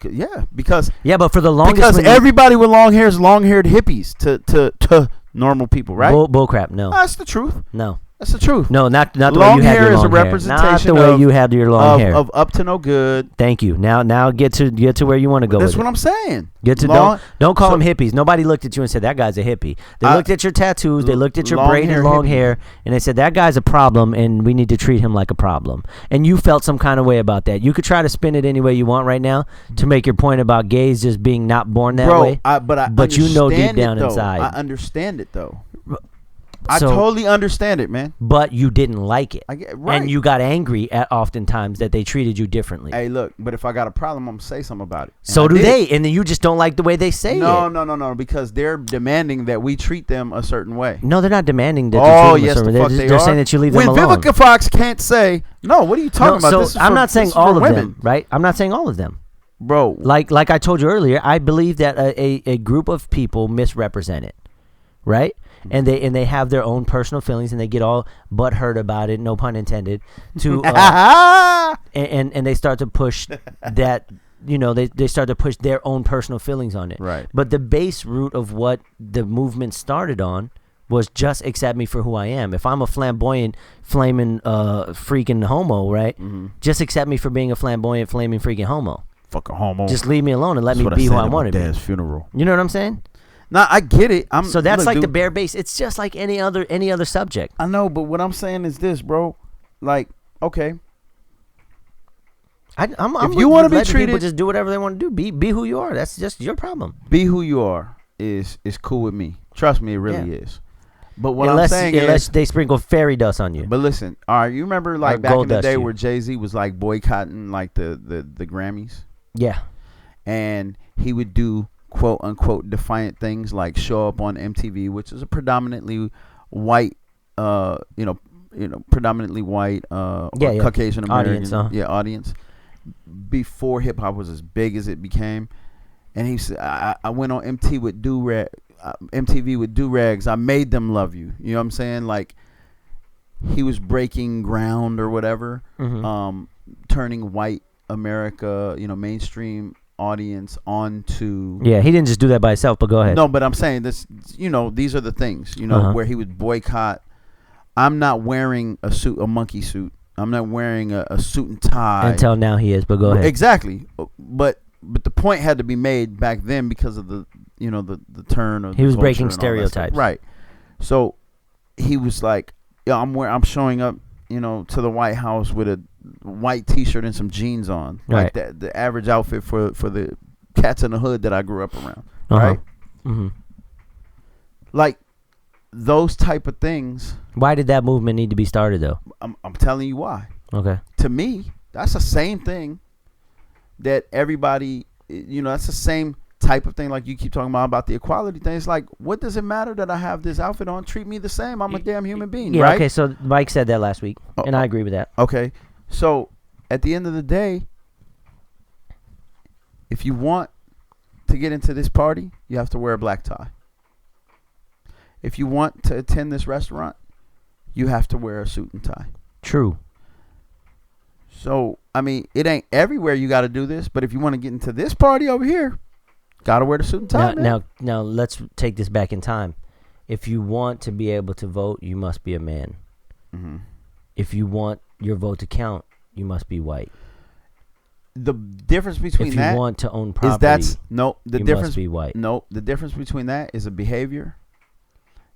Yeah, because but for the longest, because everybody with long hair is long-haired hippies normal people, right? Bull crap. No. That's the truth. No. That's the truth. No, not the long way you had hair your is a long hair. representation Not the way you had your long hair. Of up to no good. Thank you. Now get to where you want to go. That's with what it. I'm saying. Get to don't call them hippies. Nobody looked at you and said that guy's a hippie. They looked at your tattoos. They looked at your braided long hair, and they said that guy's a problem, and we need to treat him like a problem. And you felt some kind of way about that. You could try to spin it any way you want right now to make your point about gays just being not born that way. But you know deep down inside. I understand it though. I totally understand it, man. But you didn't like it. Right. And you got angry at oftentimes that they treated you differently. Hey, look, but if I got a problem, I'm going to say something about it. So do they, and then you just don't like the way they say it. No, because they're demanding that we treat them a certain way. No, they're not demanding that you treat them a certain way. They're saying that you leave them alone. When Vivica Fox can't say, no, what are you talking about? So I'm not saying all of them, right? I'm not saying all of them. Bro. Like I told you earlier, I believe that a group of people misrepresent it, right? And they have their own personal feelings, and they get all butthurt about it, no pun intended, to and they start to push that, they start to push their own personal feelings on it. Right. But the base root of what the movement started on was just accept me for who I am. If I'm a flamboyant, flaming, freaking homo, right? Mm-hmm. Just accept me for being a flamboyant, flaming, freaking homo. Fuck a homo. Just leave me alone and let me be who I want to be. Funeral. You know what I'm saying? No, I get it. So that's the bare base. It's just like any other subject. I know, but what I'm saying is this, bro. Like, okay. I'm if you want to be treated, people just do whatever they want to do. Be who you are. That's just your problem. Be who you are is cool with me. Trust me, it really is. But what I'm saying is, unless they sprinkle fairy dust on you. But listen, all right, you remember like back in the day where Jay-Z was like boycotting like the Grammys? Yeah. And he would do quote unquote defiant things like show up on MTV, which is a predominantly white predominantly white Caucasian American audience before hip hop was as big as it became. And he said, I went on MTV with do-rags. I made them love you. You know what I'm saying? Like, he was breaking ground or whatever, turning white America, mainstream audience onto. Yeah, he didn't just do that by himself, but go ahead. No, but I'm saying this, these are the things, where he would boycott. I'm not wearing a monkey suit. I'm not wearing a suit and tie. Until now he is, but go ahead. Exactly. But the point had to be made back then because of the the turn of. He was breaking stereotypes, right? So he was like, I'm showing up, to the White House with a white T-shirt and some jeans on, right. Like the average outfit for the cats in the hood that I grew up around, right? Mm-hmm. Like those type of things. Why did that movement need to be started, though? I'm telling you why. Okay. To me, that's the same thing that everybody, that's the same type of thing like you keep talking about the equality thing. It's like, what does it matter that I have this outfit on? Treat me the same. I'm a damn human being, yeah, right? Okay, so Mike said that last week, and I agree with that. Okay, so at the end of the day, if you want to get into this party, you have to wear a black tie. If you want to attend this restaurant, you have to wear a suit and tie. True. So, I mean, it ain't everywhere you got to do this, but if you want to get into this party over here, got to wear the suit and tie. Now, let's take this back in time. If you want to be able to vote, you must be a man. Mm-hmm. If you want your vote to count, you must be white. The difference between that, if you want to own property, be white. No, the difference between that is a behavior.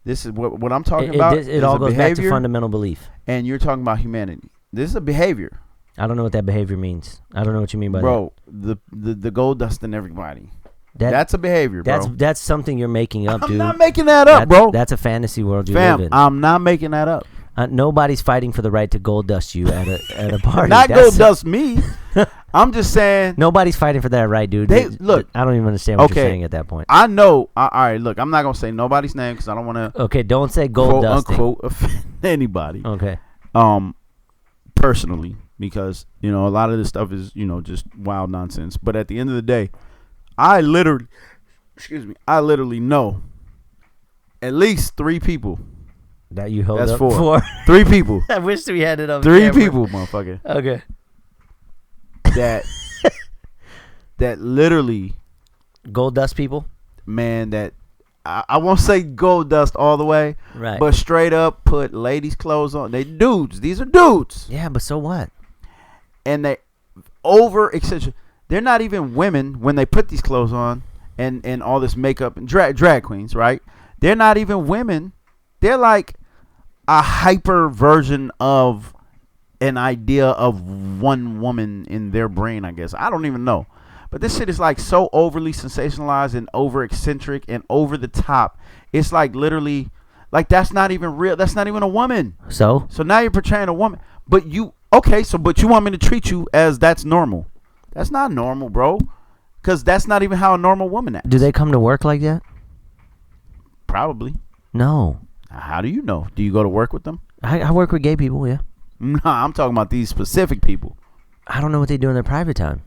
This is what I'm talking about. It all goes back to fundamental belief. And you're talking about humanity. This is a behavior. I don't know what that behavior means. I don't know what you mean by that. Bro, the gold dust in everybody. That's a behavior, bro. That's something you're making up, dude. I'm not making that up, bro. That's a fantasy world you live in. I'm not making that up. Nobody's fighting for the right to gold dust you at a party. Not gold dust me. I'm just saying. Nobody's fighting for that right, dude. Look, I don't even understand what you're saying at that point. I know. All right, look, I'm not going to say nobody's name because I don't want to. Okay, don't say gold dusting. Unquote, offend anybody. Okay. Personally, because, a lot of this stuff is, just wild nonsense. But at the end of the day, I literally know at least 3 people. That you hold That's up 4. for. 3 people. I wish we had it up. 3 people, motherfucker. Okay. That literally gold dust people. Man, that I won't say gold dust all the way, Right. but straight up put ladies' clothes on. They dudes. These are dudes. Yeah, but so what? And they over accentuate. They're not even women when they put these clothes on and all this makeup and drag queens, right? They're not even women. They're like a hyper version of an idea of one woman in their brain, I guess. I don't even know. But this shit is like so overly sensationalized and over eccentric and over the top. It's like literally like that's not even real. That's not even a woman. So now you're portraying a woman. But but you want me to treat you as that's normal. That's not normal, bro. Because that's not even how a normal woman acts. do they come to work like that? Probably. No. How do you know? Do you go to work with them? I work with gay people, yeah. Nah, I'm talking about these specific people. I don't know what they do in their private time.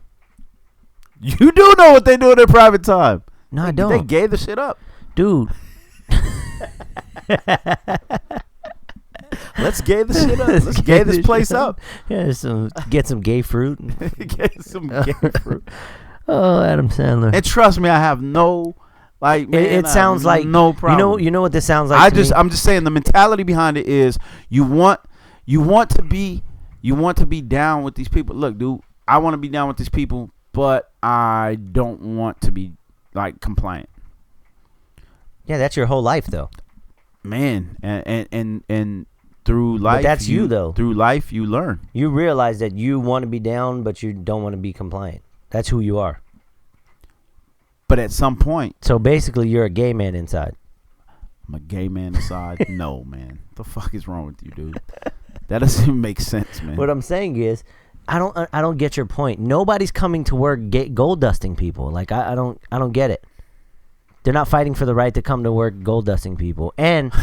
You do know what they do in their private time. No, I don't. They gave the shit up. Dude. Let's gay the shit up. Let's gay this place up. Yeah, get some gay fruit. Get some gay fruit. Oh, Adam Sandler. And trust me, I have no, like, man, it sounds like no problem. You know what this sounds like. I'm just saying the mentality behind it is you want to be down with these people. Look, dude, I want to be down with these people, but I don't want to be like compliant. Yeah, that's your whole life, though. Man, and through life, but that's you though. Through life, you learn. You realize that you want to be down, but you don't want to be compliant. That's who you are. But at some point, so basically, you're a gay man inside. I'm a gay man inside. No, man, what the fuck is wrong with you, dude? That doesn't even make sense, man. What I'm saying is, I don't get your point. Nobody's coming to work gold dusting people. Like I don't get it. They're not fighting for the right to come to work gold dusting people. And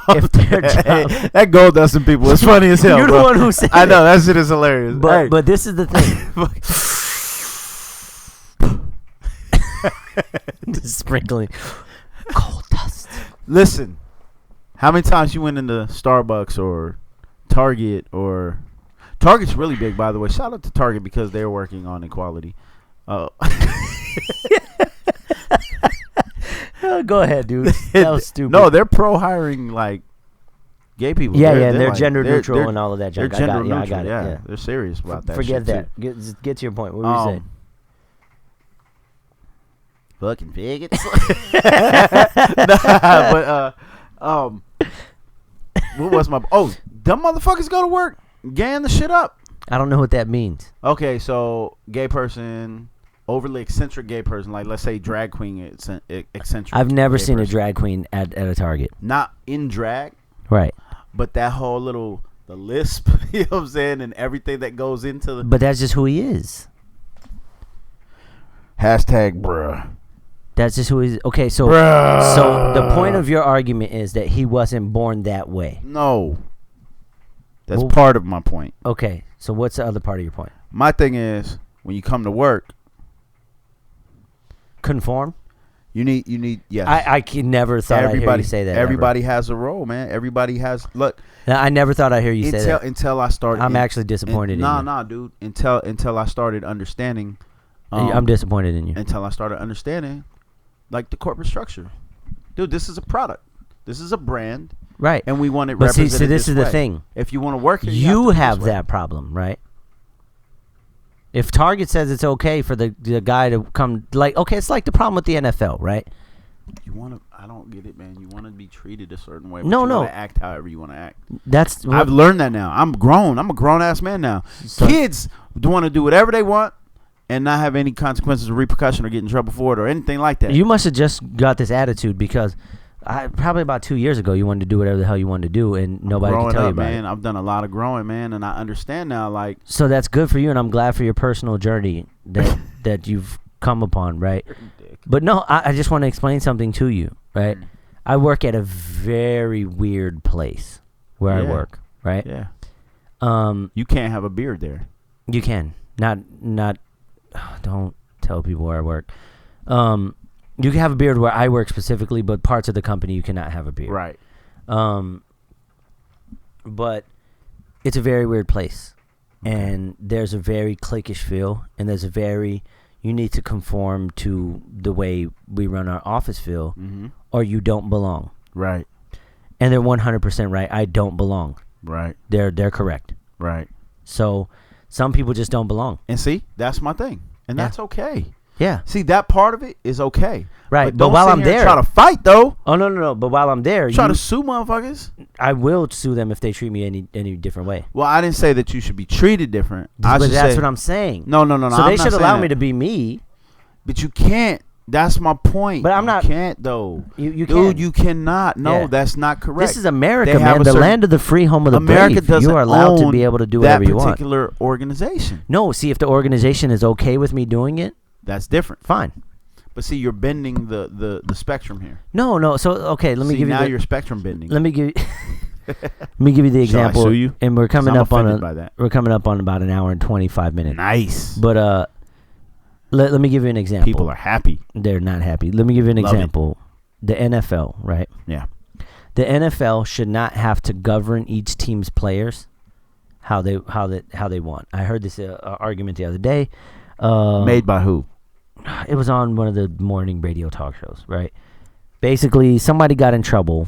if their job, hey, that gold dusting people is funny as hell. You're bro. the one who said I know it. that shit is hilarious. But this is the thing. Just sprinkling gold dust. Listen, how many times you went into Starbucks or Target or Target's really big, by the way. Shout out to Target because they're working on equality. Go ahead, dude. That was stupid. No, they're pro hiring like gay people. Yeah, they're like, gender neutral and all of that junk. They're gender neutral. I got it. Yeah, they're serious about that. Forget shit that. Too. Get to your point. What were you saying? Fucking bigots. Nah, but what was my? Oh, dumb motherfuckers go to work gaying the shit up. I don't know what that means. Okay, so gay person. Overly eccentric gay person, like let's say drag queen eccentric. I've never seen a drag queen at a Target. Not in drag, right? But that whole the lisp, you know what I'm saying, and everything that goes into the. But that's just who he is. Hashtag bruh. That's just who he is. Okay, so the point of your argument is that he wasn't born that way. No. That's part of my point. Okay, so what's the other part of your point? My thing is when you come to work. Conform? You need yes. I never thought I'd hear you say that. Everybody has a role, man. Everybody has look. I never thought I'd hear you say that. Until I started. I'm actually disappointed in you. Nah, dude. Until I started understanding. I'm disappointed in you. Until I started understanding, like the corporate structure, dude. This is a product. This is a brand, right? And we want it represented. But see, this is the thing. If you want to work, you have that problem, right? If Target says it's okay for the guy to come, like, okay, it's like the problem with the NFL, right? You want to, I don't get it, man. You want to be treated a certain way. But you want to act however you want to act. I've learned that now. I'm grown. I'm a grown-ass man now. So, kids want to do whatever they want and not have any consequences or repercussion or get in trouble for it or anything like that. You must have just got this attitude because probably about 2 years ago, you wanted to do whatever the hell you wanted to do, and nobody can tell you about man. it. I've done a lot of growing, man, and I understand now. Like, so that's good for you, and I'm glad for your personal journey that you've come upon, right? But no, I just want to explain something to you, right? I work at a very weird place where I work, right? Yeah. You can't have a beard there. You can not. Don't tell people where I work. You can have a beard where I work specifically, but parts of the company you cannot have a beard. Right. But it's a very weird place, and there's a very cliquish feel, and there's a very, you need to conform to the way we run our office feel, or you don't belong. Right. And they're 100% right. I don't belong. Right. They're correct. Right. So some people just don't belong. And see, that's my thing. And that's okay. Yeah. See, that part of it is okay. Right. But while sit I'm here and there, try to fight though. Oh no. But while I'm there, Try to sue motherfuckers. I will sue them if they treat me any different way. Well, I didn't say that you should be treated different. But that's what I'm saying. No. So they should allow me to be me. But you can't. That's my point. But I'm not. You can't though. You Dude, can. you cannot. No, Yeah. that's not correct. This is America, man. The land of the free, home of the America brave. doesn't You are allowed to own be able to do whatever you want. that particular organization. No, see, if the organization is okay with me doing it, that's different. Fine. But see, you're bending the spectrum here. No. So okay, let me give you. Now you're spectrum bending. Let me give you. Let me give you the example. Shall I sue you? And we're coming up on we're coming up on about an hour and 25 minutes. Nice. But let me give you an example. People are happy. They're not happy. Let me give you an example. The NFL, right? Yeah. The NFL should not have to govern each team's players how they want. I heard this argument the other day. Made by who? It was on one of the morning radio talk shows, right? Basically, somebody got in trouble,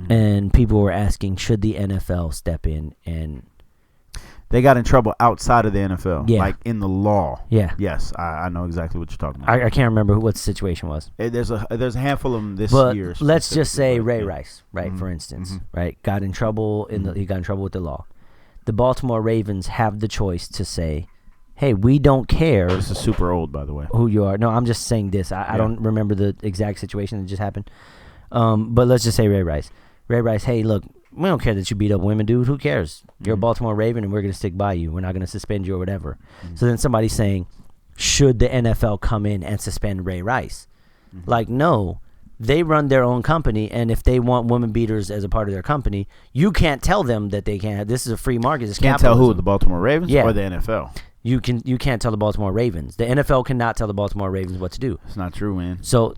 and people were asking, should the NFL step in and... They got in trouble outside of the NFL, Yeah. like in the law. Yeah. Yes, I know exactly what you're talking about. I can't remember what the situation was. There's a handful of them this But year. let's just say Ray yeah. Rice, right, for instance, right, got in trouble he got in trouble with the law. The Baltimore Ravens have the choice to say, hey, we don't care. This is super old, by the way. Who you are. No, I'm just saying this. I don't remember the exact situation that just happened. But let's just say Ray Rice. Ray Rice, hey, look, we don't care that you beat up women, dude. Who cares? You're a Baltimore Raven, and we're going to stick by you. We're not going to suspend you or whatever. So then somebody's saying, should the NFL come in and suspend Ray Rice? Like, no. They run their own company, and if they want women beaters as a part of their company, you can't tell them that they can't. This is a free market. It's Can't capitalism. tell who, the Baltimore Ravens Yeah. or the NFL? You can't tell the Baltimore Ravens. The NFL cannot tell the Baltimore Ravens what to do. It's not true, man. So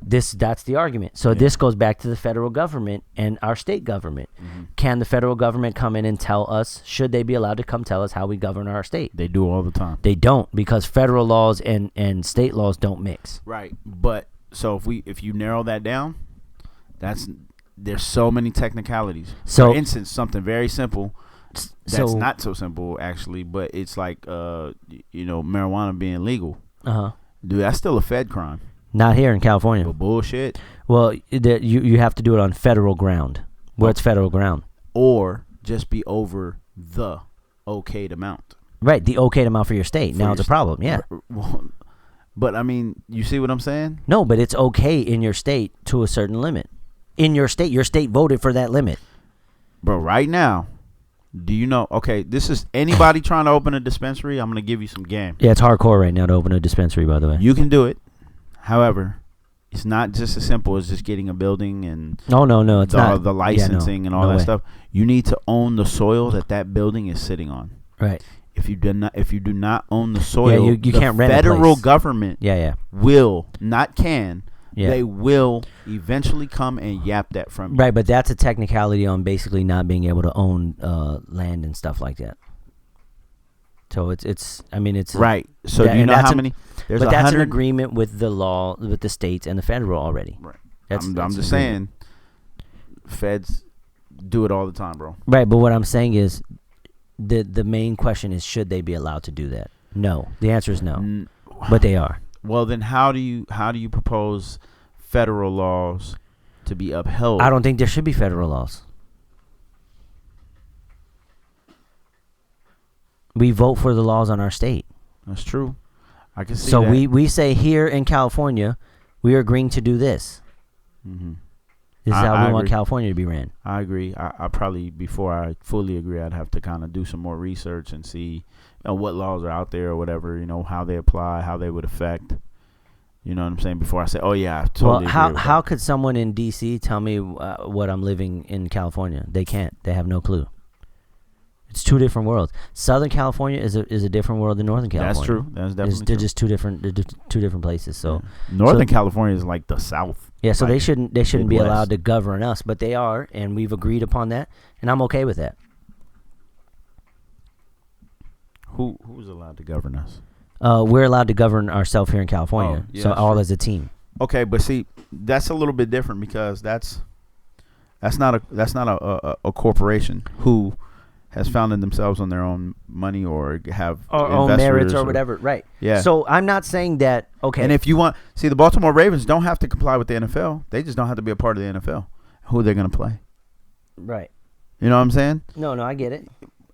that's the argument. So this goes back to the federal government and our state government. Can the federal government come in and tell us, should they be allowed to come tell us how we govern our state? They do all the time. They don't, because federal laws and state laws don't mix. Right. But so if you narrow that down, there's so many technicalities. So- for instance, something very simple that's So- not so simple actually, but it's like marijuana being legal. Dude, that's still a Fed crime. Not here in California. But bullshit. Well, you have to do it on federal ground, where it's federal ground. Or just be over the okayed amount. Right, the okayed amount for your state. Now it's a problem, yeah. But I mean, you see what I'm saying? No, but it's okay in your state to a certain limit. In your state voted for that limit. Bro, right now, do you know? Okay, this is anybody trying to open a dispensary. I'm going to give you some game. Yeah, it's hardcore right now to open a dispensary, by the way. You can do it. However, it's not just as simple as just getting a building and No, it's not. the licensing and all that stuff. You need to own the soil that building is sitting on. Right. If you do not own the soil, you the can't rent a federal place. government Yeah. will, not can, Yeah. they will eventually come and yap that from you. Right, but that's a technicality on basically not being able to own land and stuff like that. So it's Right. So that- do you and know that's how an- many? There's But that's an 100 agreement with the law, with the states and the federal already. Right. That's I'm an just agreement. saying, feds do it all the time, bro. Right, but what I'm saying is, the main question is, should they be allowed to do that? No. The answer is no. But they are. Well, then how do you propose federal laws to be upheld? I don't think there should be federal laws. We vote for the laws on our state. That's true. I can see So that. we say here in California, we are agreeing to do this. Mm-hmm. This is I how we want agree. California to be ran. I agree. I probably, before I fully agree, I'd have to kind of do some more research and see what laws are out there or whatever, how they apply, how they would affect. You know what I'm saying? Before I say, oh, yeah, I totally agree with how that. could someone in D.C. tell me what I'm living in California? They can't. They have no clue. It's two different worlds. Southern California is a different world than Northern California. That's true. That's definitely They're true. just two different places. So Northern California is like the South. yeah, so like they shouldn't be Midwest. allowed to govern us, but they are, and we've agreed upon that, and I'm okay with that. Who's allowed to govern us? we're allowed to govern ourselves here in California. Oh, yeah, so all true. as a team. Okay, but see, that's a little bit different because that's not a corporation who has founded themselves on their own money or have Or own merits or investors whatever. Right. Yeah. So I'm not saying that. Okay. And if you want, see, the Baltimore Ravens don't have to comply with the NFL. They just don't have to be a part of the NFL. Who they're going to play. Right. You know what I'm saying? No, I get it.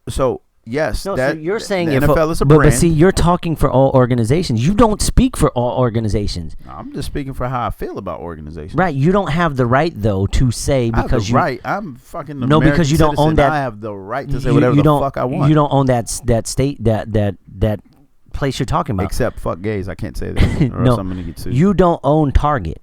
So yes, No, so you're saying the if NFL is a but brand. see, you're talking for all organizations. You don't speak for all organizations. I'm just speaking for how I feel about organizations. Right. You don't have the right though to say I have because the you right. I'm fucking no American because you don't own citizen. that. I have the right to say whatever the fuck I want. You don't own that state that place you're talking about. Except fuck gays. I can't say that. Or No, else I'm gonna get sued. you don't own Target.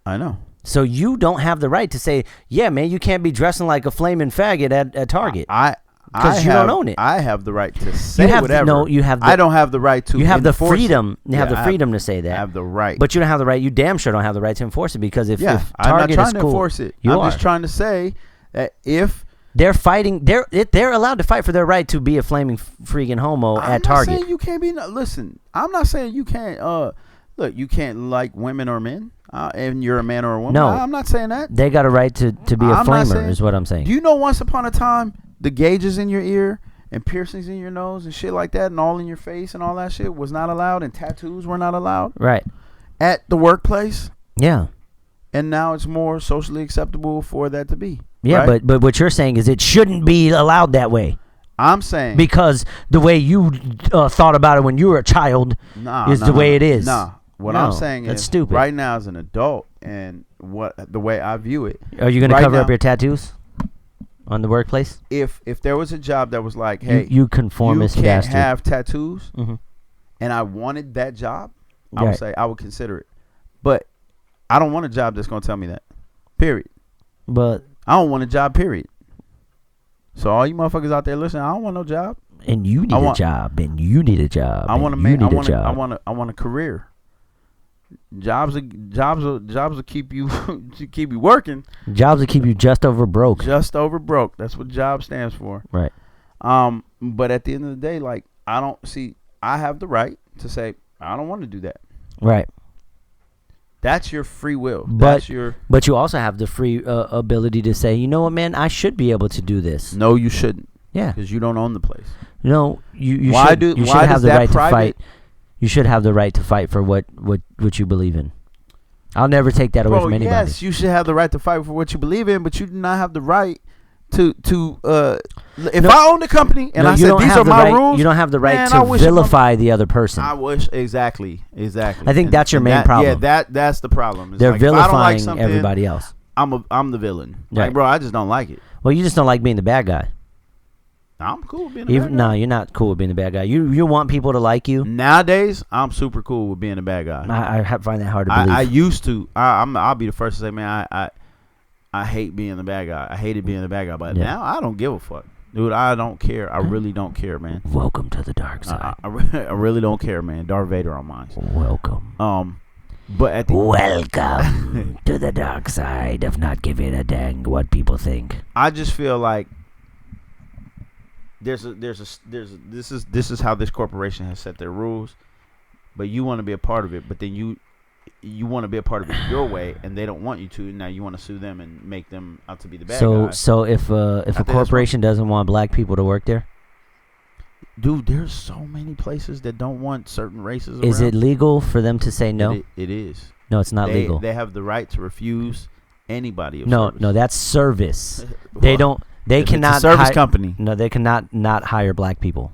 I know. So you don't have the right to say, yeah, man, you can't be dressing like a flaming faggot at Target. Because you don't own it. I have the right to say whatever. You have. I don't have the right to. You have the enforce freedom. It. You have the freedom to say that. I have the right. But you don't have the right. You damn sure don't have the right to enforce it because if I'm Target not trying is to cool, enforce it. you I'm are. just trying to say that if they're fighting, they're allowed to fight for their right to be a flaming freaking homo at Target. I'm not saying you can't be. Listen, I'm not saying you can't. Look, you can't like women or men, and you're a man or a woman. No, I'm not saying that. They got a right to be a I'm not flamer. saying- Is what I'm saying. Do you know once upon a time the gauges in your ear and piercings in your nose and shit like that and all in your face and all that shit was not allowed and tattoos were not allowed Right. at the workplace? Yeah. And now it's more socially acceptable for that to be. Yeah, right? but what you're saying is it shouldn't be allowed that way. I'm saying Because the way you thought about it when you were a child is the way it is. What No, I'm saying that's is stupid. right now as an adult and the way I view it. Are you going to right cover now, up your tattoos on the workplace? If there was a job that was like, hey, you conformist you can't bastard. have tattoos, Mhm. and I wanted that job, I Right. would say I would consider it. But I don't want a job that's going to tell me that. Period. But I don't want a job. Period. So all you motherfuckers out there listening, I don't want no job. and you need I a want- job, and you need a job. I want to and make. you I need a want. job. I want a career. Jobs will keep you to keep you working. Jobs will keep you just over broke. Just over broke. That's what job stands for. Right. But at the end of the day, like I don't see. I have the right to say I don't want to do that. Right. That's your free will. But That's your. But you also have the free ability to say, you know what, man, I should be able to do this. No, you shouldn't. Yeah. Because you don't own the place. No, you Why should. do- You why should does have the that right private- to fight. You should have the right to fight for what you believe in. I'll never take that away Bro, from anybody. yes, you should have the right to fight for what you believe in, but you do not have the right to if No. I own the company and No, I you said don't these have are the my right, rules, You don't have the right man, I to wish a vilify the other person. I wish exactly. I think that's your main that, problem. Yeah, that's the problem. It's They're like, if I don't vilifying like something, everybody else. I'm the villain. Right. Like, bro, I just don't like it. Well, you just don't like being the bad guy. I'm cool with being a bad guy. No, you're not cool with being the bad guy. You want people to like you. Nowadays, I'm super cool with being a bad guy. I find that hard to believe. I used to. I'll be the first to say, man, I hate being the bad guy. I hated being the bad guy, but Yeah. now I don't give a fuck, dude. I don't care. I really don't care, man. Welcome to the dark side. I really don't care, man. Darth Vader on mine. Welcome. But at the Welcome to the dark side of not giving a dang what people think. I just feel like this is how this corporation has set their rules, but you want to be a part of it, but then you want to be a part of it your way, and they don't want you to. Now you want to sue them and make them out to be the bad guy. So if a corporation doesn't want black people to work there, dude, there's so many places that don't want certain races. is around. it legal for them to say no? It is. No, it's not legal. They have the right to refuse anybody. Of No, service. no, that's service. They Well, don't. They if it's a cannot. service company. No, they cannot not hire black people,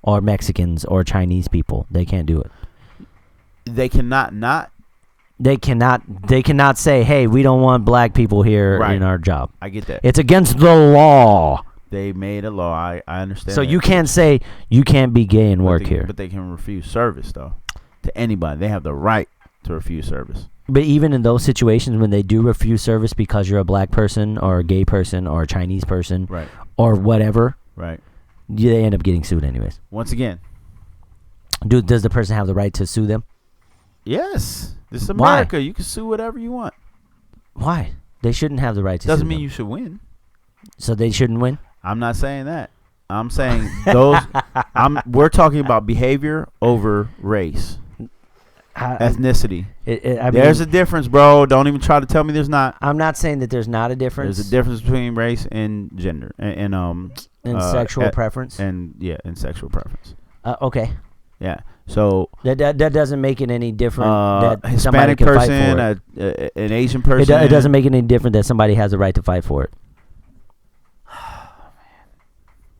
or Mexicans, or Chinese people. They can't do it. They cannot not. They cannot say, "Hey, we don't want black people here Right. in our job." I get that. It's against the law. They made a law. I understand. So that. you can't say you can't be gay and But work they- here. But they can refuse service though to anybody. They have the right to refuse service. But even in those situations when they do refuse service because you're a black person or a gay person or a Chinese person Right. or whatever, Right. they end up getting sued anyways. Once again, Does the person have the right to sue them? yes, this is Why? America. You can sue whatever you want. Why? They shouldn't have the right to Doesn't sue mean them. you should win. So they shouldn't win? I'm not saying that. I'm saying those. We're talking about behavior over race, ethnicity. There's a difference, bro. Don't even try to tell me there's not. I'm not saying that there's not a difference. There's a difference between race and gender and sexual preference. And sexual preference. Okay. Yeah. So that doesn't make it any different that Hispanic can person, fight for it. An Asian person. It doesn't make it any different that somebody has the right to fight for it.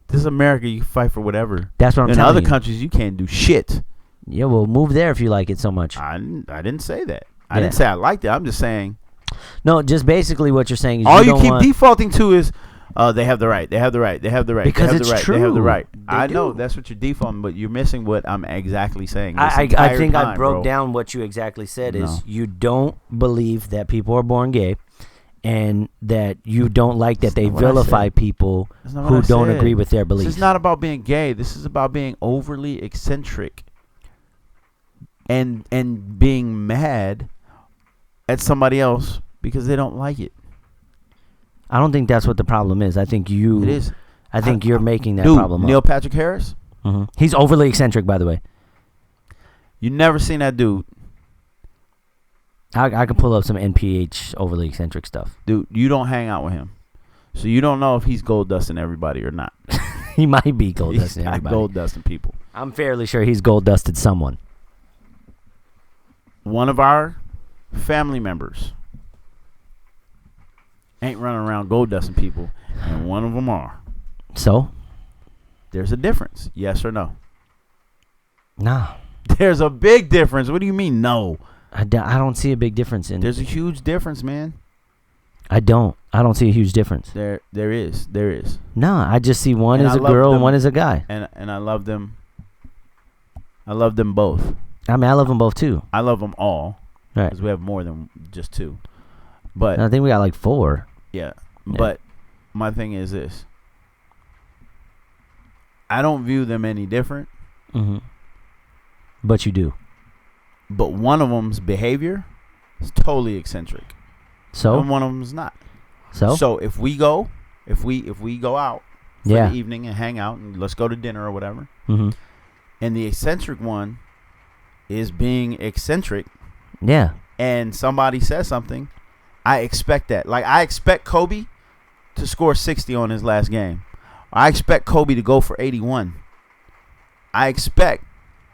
This is America. You can fight for whatever. That's what I'm telling you. In other countries, you can't do shit. Yeah, well, move there if you like it so much. I didn't say that. I didn't say I liked it. I'm just saying. No, just basically what you're saying is all you keep defaulting to is, they have the right. They have the right. They have the right. Because they have it's the right. true. They have the right. I do. know that's what you're defaulting, but you're missing what I'm exactly saying. I think I broke down what you exactly said. Is you don't believe that people are born gay, and that you don't like that they vilify people who don't agree with their beliefs. This is not about being gay. This is about being overly eccentric and being mad at somebody else because they don't like it. I don't think that's what the problem is. I think you. It is. I think you're making that dude, problem Neil up. Patrick Harris? Mm-hmm. He's overly eccentric, by the way. You never seen that dude. I can pull up some NPH overly eccentric stuff. Dude, you don't hang out with him. So you don't know if he's gold dusting everybody or not. He might be gold dusting everybody. Gold dusting people. I'm fairly sure he's gold dusted someone. One of our family members ain't running around gold dusting people, and one of them are. So? There's a difference, yes or no? No. There's a big difference. What do you mean, no? I don't see a big difference in. There's a huge difference, man. I don't see a huge difference. There is. No, I just see one is a girl and one is a guy. And I love them. I love them both. I mean, I love them both too. I love them all. Right. Because we have more than just two. But I think we got like 4. Yeah. But my thing is this. I don't view them any different. Mm-hmm. But you do. But one of them's behavior is totally eccentric. So? And one of them's not. So if we go out for the evening and hang out and let's go to dinner or whatever, mm-hmm. and the eccentric one is being eccentric, and somebody says something, I expect that. Like, I expect Kobe to score 60 on his last game. I expect Kobe to go for 81. I expect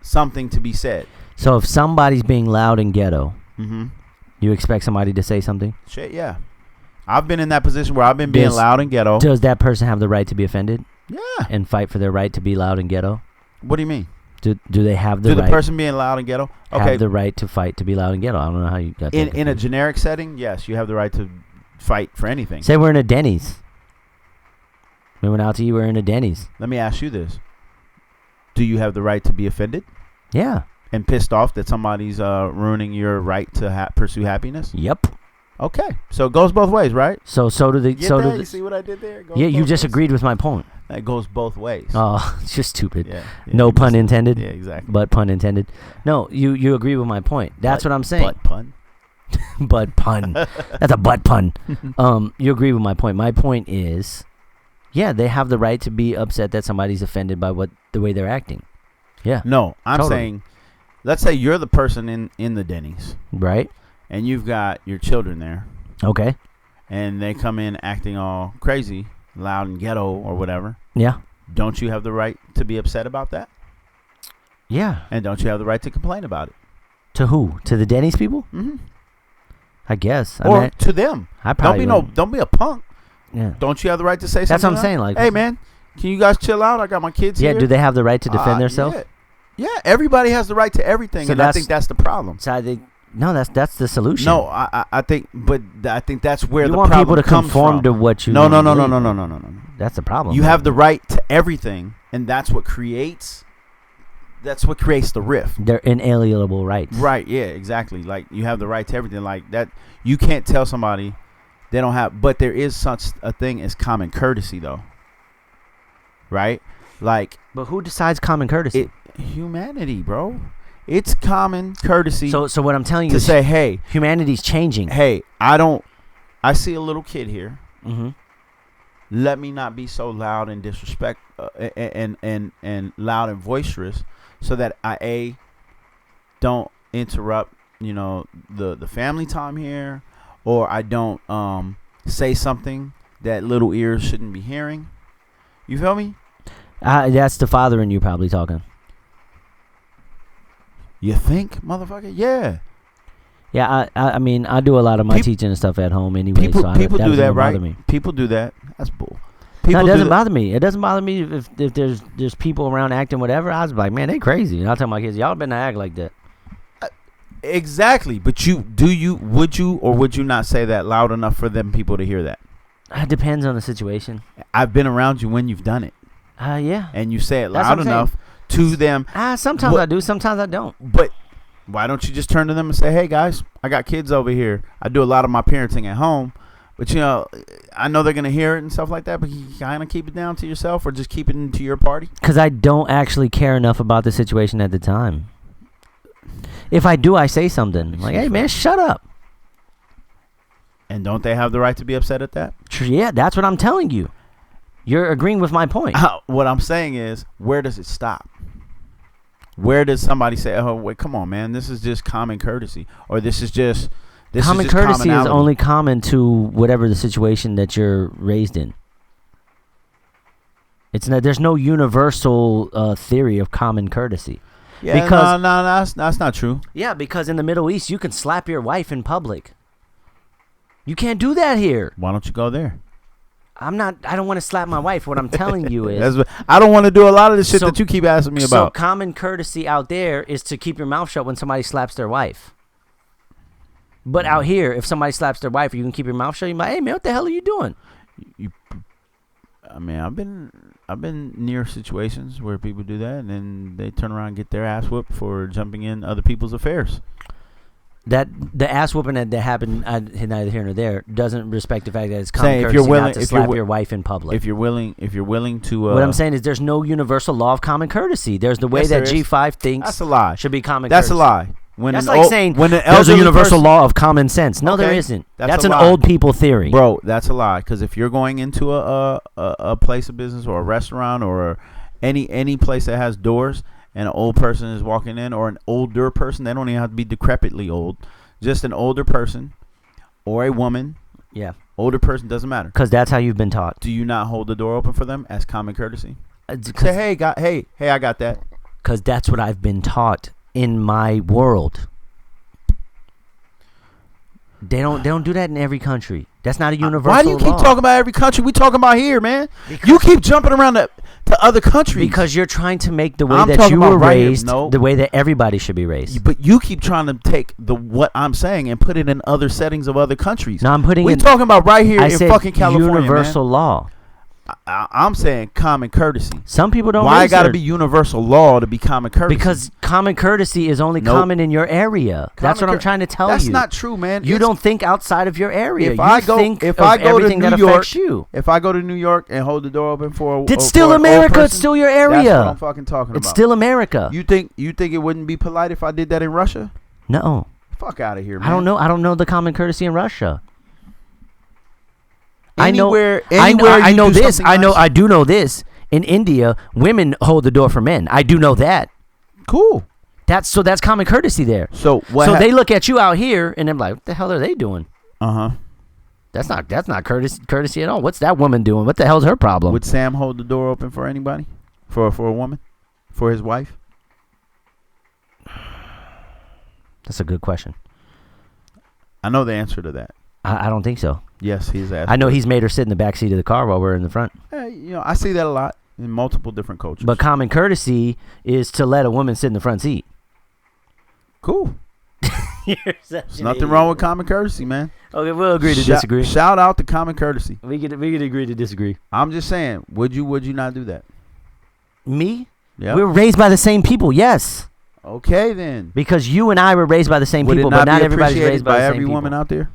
something to be said. So if somebody's being loud and ghetto, mm-hmm. you expect somebody to say something? Shit, yeah. I've been in that position where I've been being loud and ghetto. Does that person have the right to be offended? Yeah. And fight for their right to be loud and ghetto? What do you mean? Do they have the right? Do the person being loud and ghetto? Okay. Have the right to fight to be loud and ghetto? I don't know how you got that. In a generic setting, yes, you have the right to fight for anything. Say we're in a Denny's. We went out to eat. We're in a Denny's. Let me ask you this: do you have the right to be offended? Yeah. And pissed off that somebody's ruining your right to pursue happiness? Yep. Okay, so it goes both ways, right? So do the. You see what I did there? You just agreed with my point. That goes both ways. Oh, it's just stupid. Yeah, no pun intended. Yeah, exactly. But pun intended. No, you agree with my point. That's what I'm saying. Butt pun. Butt pun. That's a butt pun. You agree with my point. My point is, yeah, they have the right to be upset that somebody's offended by the way they're acting. Yeah. No, I'm saying, let's say you're the person in the Denny's. Right. And you've got your children there. Okay. And they come in acting all crazy, loud and ghetto or whatever. Yeah. Don't you have the right to be upset about that? Yeah. And don't you have the right to complain about it? To who? To the Denny's people? Mm-hmm. I guess. Or to them. I probably don't be a punk. Yeah. Don't you have the right to say something? That's what I'm saying. Like, hey, man, can you guys chill out? I got my kids here. Yeah, do they have the right to defend themselves? Yeah, everybody has the right to everything, and I think that's the problem. So I think that's the solution. No, I think that's where you the want problem people to comes conform from. to what you. No. That's the problem. You have the right to everything, and that's what creates the rift. They're inalienable rights. Right, yeah, exactly. Like, you have the right to everything. Like that, you can't tell somebody they don't have, but there is such a thing as common courtesy, though. Right? Like, but who decides common courtesy? Humanity, bro. It's common courtesy. So what I'm telling you to is say, hey, humanity's changing. Hey, I see a little kid here. Mm-hmm. let me not be so loud and disrespect and loud and boisterous, so that I don't interrupt, the family time here, or I don't say something that little ears shouldn't be hearing. You feel me? That's the father in you probably talking. You think, motherfucker? Yeah. Yeah, I mean, I do a lot of my teaching and stuff at home anyway. People do that, right? Me. People do that. That's bull. No, it doesn't bother me. It doesn't bother me if there's people around acting whatever. I was like, man, they crazy. And I'll tell my kids, y'all better not act like that. Exactly. But would you or would you not say that loud enough for them people to hear that? It depends on the situation. I've been around you when you've done it. Yeah. And you say it loud enough to them. Sometimes I do, sometimes I don't. But why don't you just turn to them and say, hey, guys, I got kids over here. I do a lot of my parenting at home. But, I know they're going to hear it and stuff like that. But you kind of keep it down to yourself, or just keep it into your party? Because I don't actually care enough about the situation at the time. If I do, I say something. Like, hey, man, shut up. And don't they have the right to be upset at that? Yeah, that's what I'm telling you. You're agreeing with my point. What I'm saying is, where does it stop? Where does somebody say, oh, wait, come on, man, this is just common courtesy, or this is just common courtesy is only common to whatever the situation that you're raised in. It's not. There's no universal theory of common courtesy. Yeah, because, no, that's not true. Yeah, because in the Middle East, you can slap your wife in public. You can't do that here. Why don't you go there? I don't want to slap my wife. What I'm telling you is, I don't want to do a lot of the shit that you keep asking me about. So common courtesy out there is to keep your mouth shut when somebody slaps their wife. But out here, if somebody slaps their wife, you can keep your mouth shut. You're like, hey man, what the hell are you doing? I mean, I've been near situations where people do that, and then they turn around and get their ass whooped for jumping in other people's affairs. That the ass whooping that happened, neither here nor there, doesn't respect the fact that it's common courtesy not to slap your wife in public. If you're willing to, what I'm saying is, there's no universal law of common courtesy. There's the way that G5 thinks. That's a lie. Should be common. That's courtesy. a lie. That's like saying there's a universal law of common sense. No, there isn't. That's an old people theory, bro. That's a lie. Because if you're going into a place of business or a restaurant or any place that has doors, and an old person is walking in, or an older person, they don't even have to be decrepitly old. Just an older person or a woman. Yeah. Older person, doesn't matter. Because that's how you've been taught. Do you not hold the door open for them as common courtesy? Say, hey, I got that. Because that's what I've been taught in my world. They don't do that in every country. That's not a universal law. Why do you keep talking about every country? We talking about here, man. Because you keep jumping around to other countries. Because you're trying to make the way that you were raised the way that everybody should be raised. But you keep trying to take what I'm saying and put it in other settings of other countries. No, I'm putting We're talking about right here in fucking California, universal law. I'm saying common courtesy. Some people don't. Why got to be universal law to be common courtesy? Because common courtesy is only common in your area. That's what I'm trying to tell you. That's not true, man. You don't think outside of your area. If I go to New York, if I go to New York and hold the door open for it's still America. It's still your area. That's what I'm fucking talking about. It's still America. You think it wouldn't be polite if I did that in Russia? No. Fuck out of here, man. I don't know the common courtesy in Russia. I know this. I do know this. In India, women hold the door for men. I do know that. Cool. That's common courtesy there. So they look at you out here and they're like, what the hell are they doing? Uh-huh. That's not courtesy at all. What's that woman doing? What the hell's her problem? Would Sam hold the door open for anybody? For a woman? For his wife? That's a good question. I know the answer to that. I don't think so. Yes, he's asked. I know he's made her sit in the back seat of the car while we're in the front. Hey, I see that a lot in multiple different cultures. But common courtesy is to let a woman sit in the front seat. Cool. There's nothing wrong with common courtesy, man. Okay, we'll agree to disagree. Shout out to common courtesy. We could agree to disagree. I'm just saying, would you not do that? Me? Yeah. We're raised by the same people, yes. Okay, then. Because you and I were raised by the same people, but not everybody's raised by the same people. Every woman out there?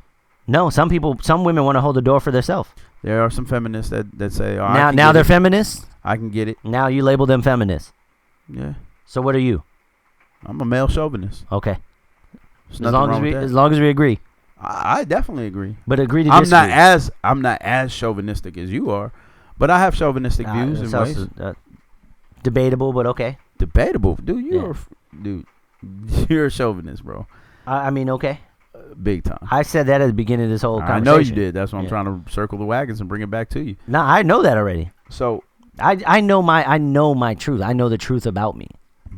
No, some women want to hold the door for themselves. There are some feminists that say, now they're feminists? I can get it. Now you label them feminists. Yeah. So what are you? I'm a male chauvinist. Okay. As long as we agree. I definitely agree. But agree to disagree. I'm not as chauvinistic as you are, But I have chauvinistic views in ways. Debatable, but okay. Debatable, dude. You're a chauvinist, bro. I mean, okay. Big time. I said that at the beginning of this whole conversation. I know you did. That's why I'm trying to circle the wagons and bring it back to you. No, I know that already. So I know my truth. I know the truth about me,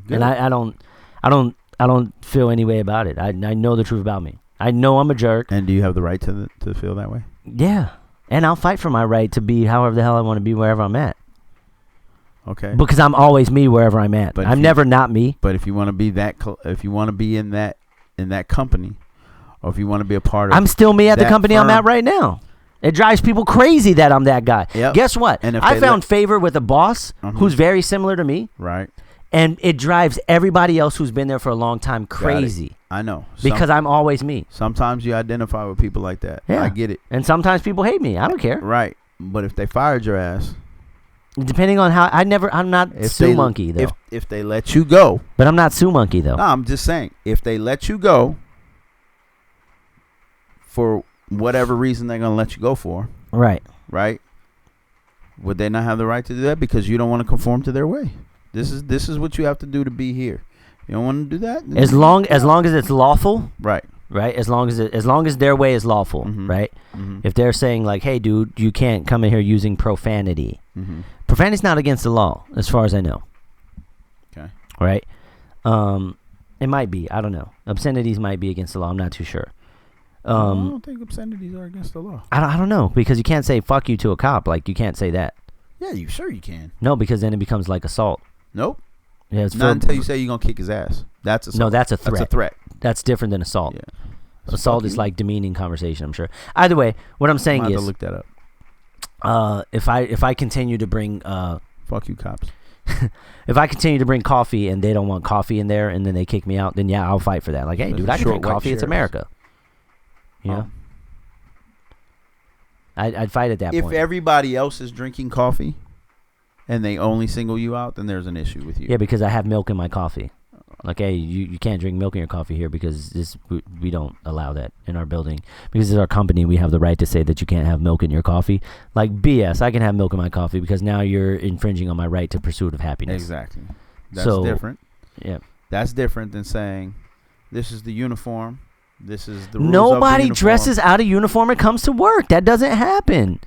good. and I don't feel any way about it. I know the truth about me. I know I'm a jerk. And do you have the right to feel that way? Yeah, and I'll fight for my right to be however the hell I want to be wherever I'm at. Okay. Because I'm always me wherever I'm at. But I'm never not me. But if you want to be if you want to be in that company, or if you want to be a part of, I'm still me at the company firm. I'm at right now. It drives people crazy that I'm that guy. Yep. Guess what? And if I found favor with a boss who's very similar to me. Right. And it drives everybody else who's been there for a long time crazy. I know. Because I'm always me. Sometimes you identify with people like that. Yeah. I get it. And sometimes people hate me. I don't care. Right. But if they fired your ass, depending on how I'm not Sue Monkey though. If they let you go. But I'm not Sue Monkey though. No, I'm just saying, if they let you go for whatever reason they're gonna let you go for. Right. Right? Would they not have the right to do that because you don't want to conform to their way? This is what you have to do to be here. You don't want to do that? As long as it's lawful. Right. Right? As long as their way is lawful, right? Mm-hmm. If they're saying like, "Hey dude, you can't come in here using profanity." Mm-hmm. Profanity's not against the law as far as I know. Okay. Right? It might be, I don't know. Obscenities might be against the law. I'm not too sure. I don't think obscenities are against the law. I don't know, because you can't say fuck you to a cop. Like, you can't say that. Yeah, you can. No, because then it becomes like assault. Nope. Yeah, it's not until you say you're going to kick his ass. That's assault. No, that's a threat. That's a threat. That's different than assault. Yeah. Assault is like demeaning conversation, I'm sure. Either way, what I'm saying I have is, to look that up. If I continue to bring fuck you cops. If I continue to bring coffee and they don't want coffee in there and then they kick me out, then yeah, I'll fight for that. Like, hey, dude, I can drink coffee. It's America. You know? I'd fight at that point. If everybody else is drinking coffee and they only single you out, then there's an issue with you. Yeah, because I have milk in my coffee. Like, hey, you can't drink milk in your coffee here because we don't allow that in our building. Because it's our company, we have the right to say that you can't have milk in your coffee. Like, BS, I can have milk in my coffee because now you're infringing on my right to pursuit of happiness. Exactly. That's different. Yeah. That's different than saying, this is the uniform. This is the rules Nobody of the dresses out of uniform and comes to work. That doesn't happen.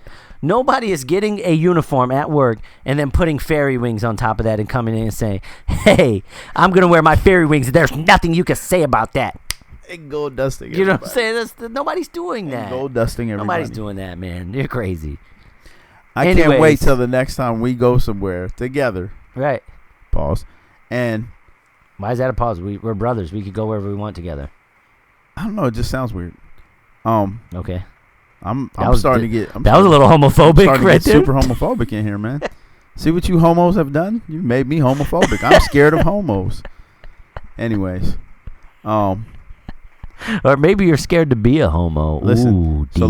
Nobody is getting a uniform at work and then putting fairy wings on top of that and coming in and saying, hey, I'm going to wear my fairy wings. There's nothing you can say about that. And gold dusting everybody. You know what I'm saying? Nobody's doing that. Gold dusting everybody. Nobody's doing that, man. You're crazy. I can't wait till the next time we go somewhere together. Right. Pause. And why is that a pause? We're brothers. We could go wherever we want together. I don't know. It just sounds weird. Okay. I'm starting to get. That was a little homophobic, right there. Super homophobic in here, man. See what you homos have done? You made me homophobic. I'm scared of homos. Anyways, or maybe you're scared to be a homo. Listen. Ooh, so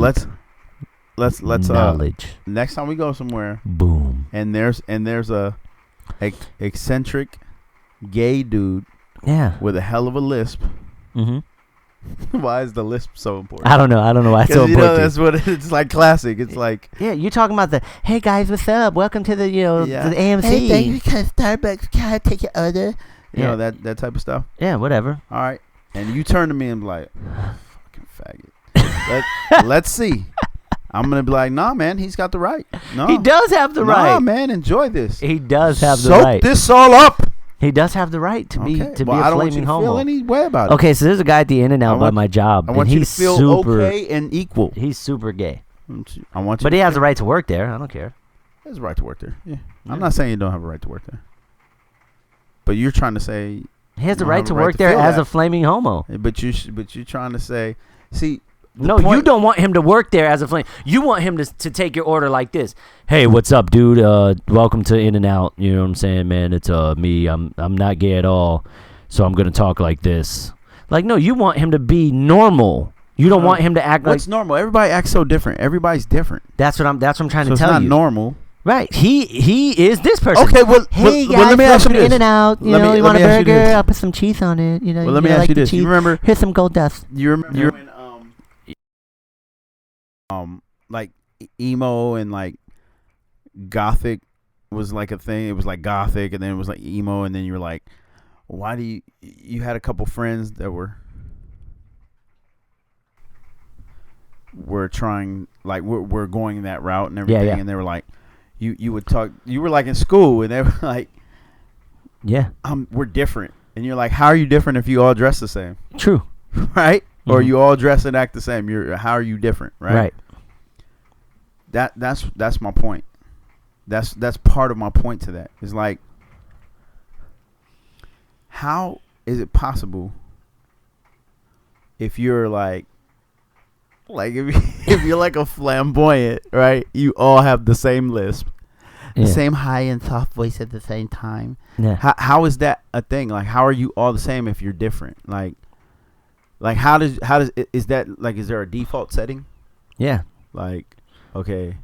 let's knowledge. Next time we go somewhere, boom. And there's a eccentric gay dude. Yeah. With a hell of a lisp. Mm-hmm. Why is the lisp so important? I don't know why it's so important. That's what it's like. Classic. It's like, yeah, you're talking about the, hey guys, what's up? Welcome to the to the AMC. Hey, thank you, Starbucks. Can I take your order? You know that type of stuff. Yeah, whatever. All right, and you turn to me and be like, fucking faggot. Let's see. I'm gonna be like, nah, man, he's got the right. No, he does have the right. Nah, man, enjoy this. He does have the right. right. Soak this all up. He does have the right to be a flaming homo. I don't want you to feel any way about it. Okay, so there's a guy at the In-N-Out by my job. I want you to feel okay and equal. He's super gay. I want you. But he has the right to work there. I don't care. He has a right to work there. Yeah. I'm not saying you don't have a right to work there. But you're trying to say he has the right to work there as a flaming homo. But you're trying to say, see. No, you don't want him to work there as a flame. You want him to take your order like this. Hey, what's up, dude? Welcome to In-N-Out. You know what I'm saying, man? It's me. I'm not gay at all, so I'm gonna talk like this. Like, no, you want him to be normal. You don't want him to act like. What's normal? Everybody acts so different. Everybody's different. That's what I'm trying to tell you. It's not normal. Right. He is this person. Okay, well, hey guys, let me ask you this. In-N-Out. You know, you want a burger? I'll put some cheese on it. You know, well, let me ask you this. You remember? Here's some gold dust. You remember when like emo and like gothic was like a thing. It was like gothic, and then it was like emo, and then you were like, why do you had a couple friends that were trying, like, we're going that route and everything, and they were like, you would talk, you were like in school, and they were like, we're different, and you're like, how are you different if you all dress the same? True. Right? Mm-hmm. Or you all dress and act the same. How are you different? Right. That's my point. That's part of my point to that. Is like, how is it possible if you're like if you're like a flamboyant, right? You all have the same lisp, the same high and soft voice at the same time. Yeah. How is that a thing? Like, how are you all the same if you're different? Like how does is that, like, is there a default setting? Yeah. Like, okay,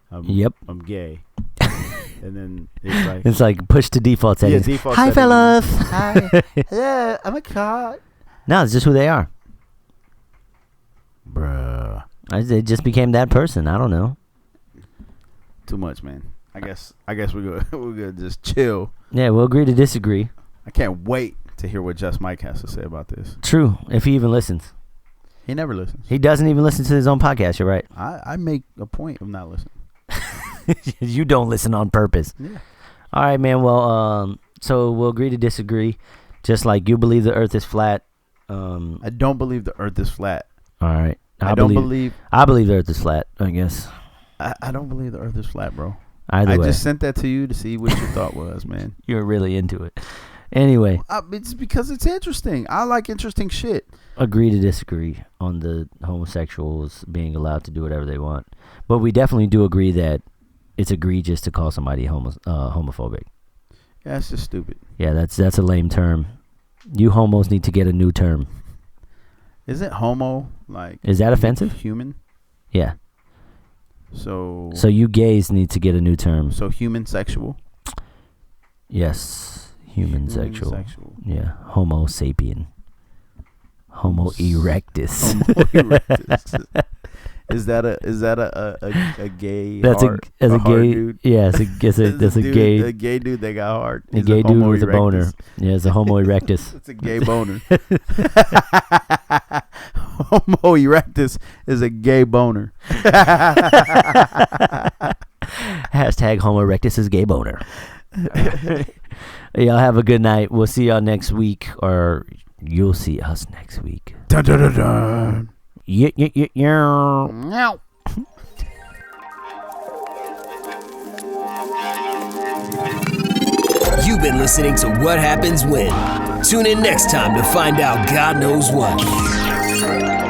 I'm gay. And then it's like push to default settings. Yeah, default settings. Fellas. Hi. Yeah, I'm a cat. No, it's just who they are. Bruh. They just became that person. I don't know. Too much, man. I guess we're gonna just chill. Yeah, we'll agree to disagree. I can't wait to hear what Just Mike has to say about this. True, if he even listens. He never listens. He doesn't even listen to his own podcast. You're right. I make a point of not listening. You don't listen on purpose. Yeah. All right, man. Well, so we'll agree to disagree. Just like you believe the Earth is flat. I don't believe the Earth is flat. All right. I believe the Earth is flat, I guess. I don't believe the Earth is flat, bro. I just sent that to you to see what your thought was, man. You're really into it. Anyway. It's because it's interesting. I like interesting shit. Agree to disagree on the homosexuals being allowed to do whatever they want. But we definitely do agree that it's egregious to call somebody homophobic. Yeah, that's just stupid. Yeah, that's a lame term. You homos need to get a new term. Isn't homo like... Is that offensive? Human? Yeah. So you gays need to get a new term. So human sexual? Yes. Human sexual. Yeah. Homo sapien. Homo erectus. Homo erectus. Is that a gay? That's heart, a gay dude. Yeah, that's a gay. A gay dude that got hard. A gay dude with a boner. Yeah, it's a Homo erectus. It's a gay boner. Homo erectus is a gay boner. Hashtag Homo erectus is gay boner. Y'all have a good night. We'll see y'all next week, or you'll see us next week. Dun, dun, dun, dun. Yeah. You've been listening to What Happens When. Tune in next time to find out God knows what.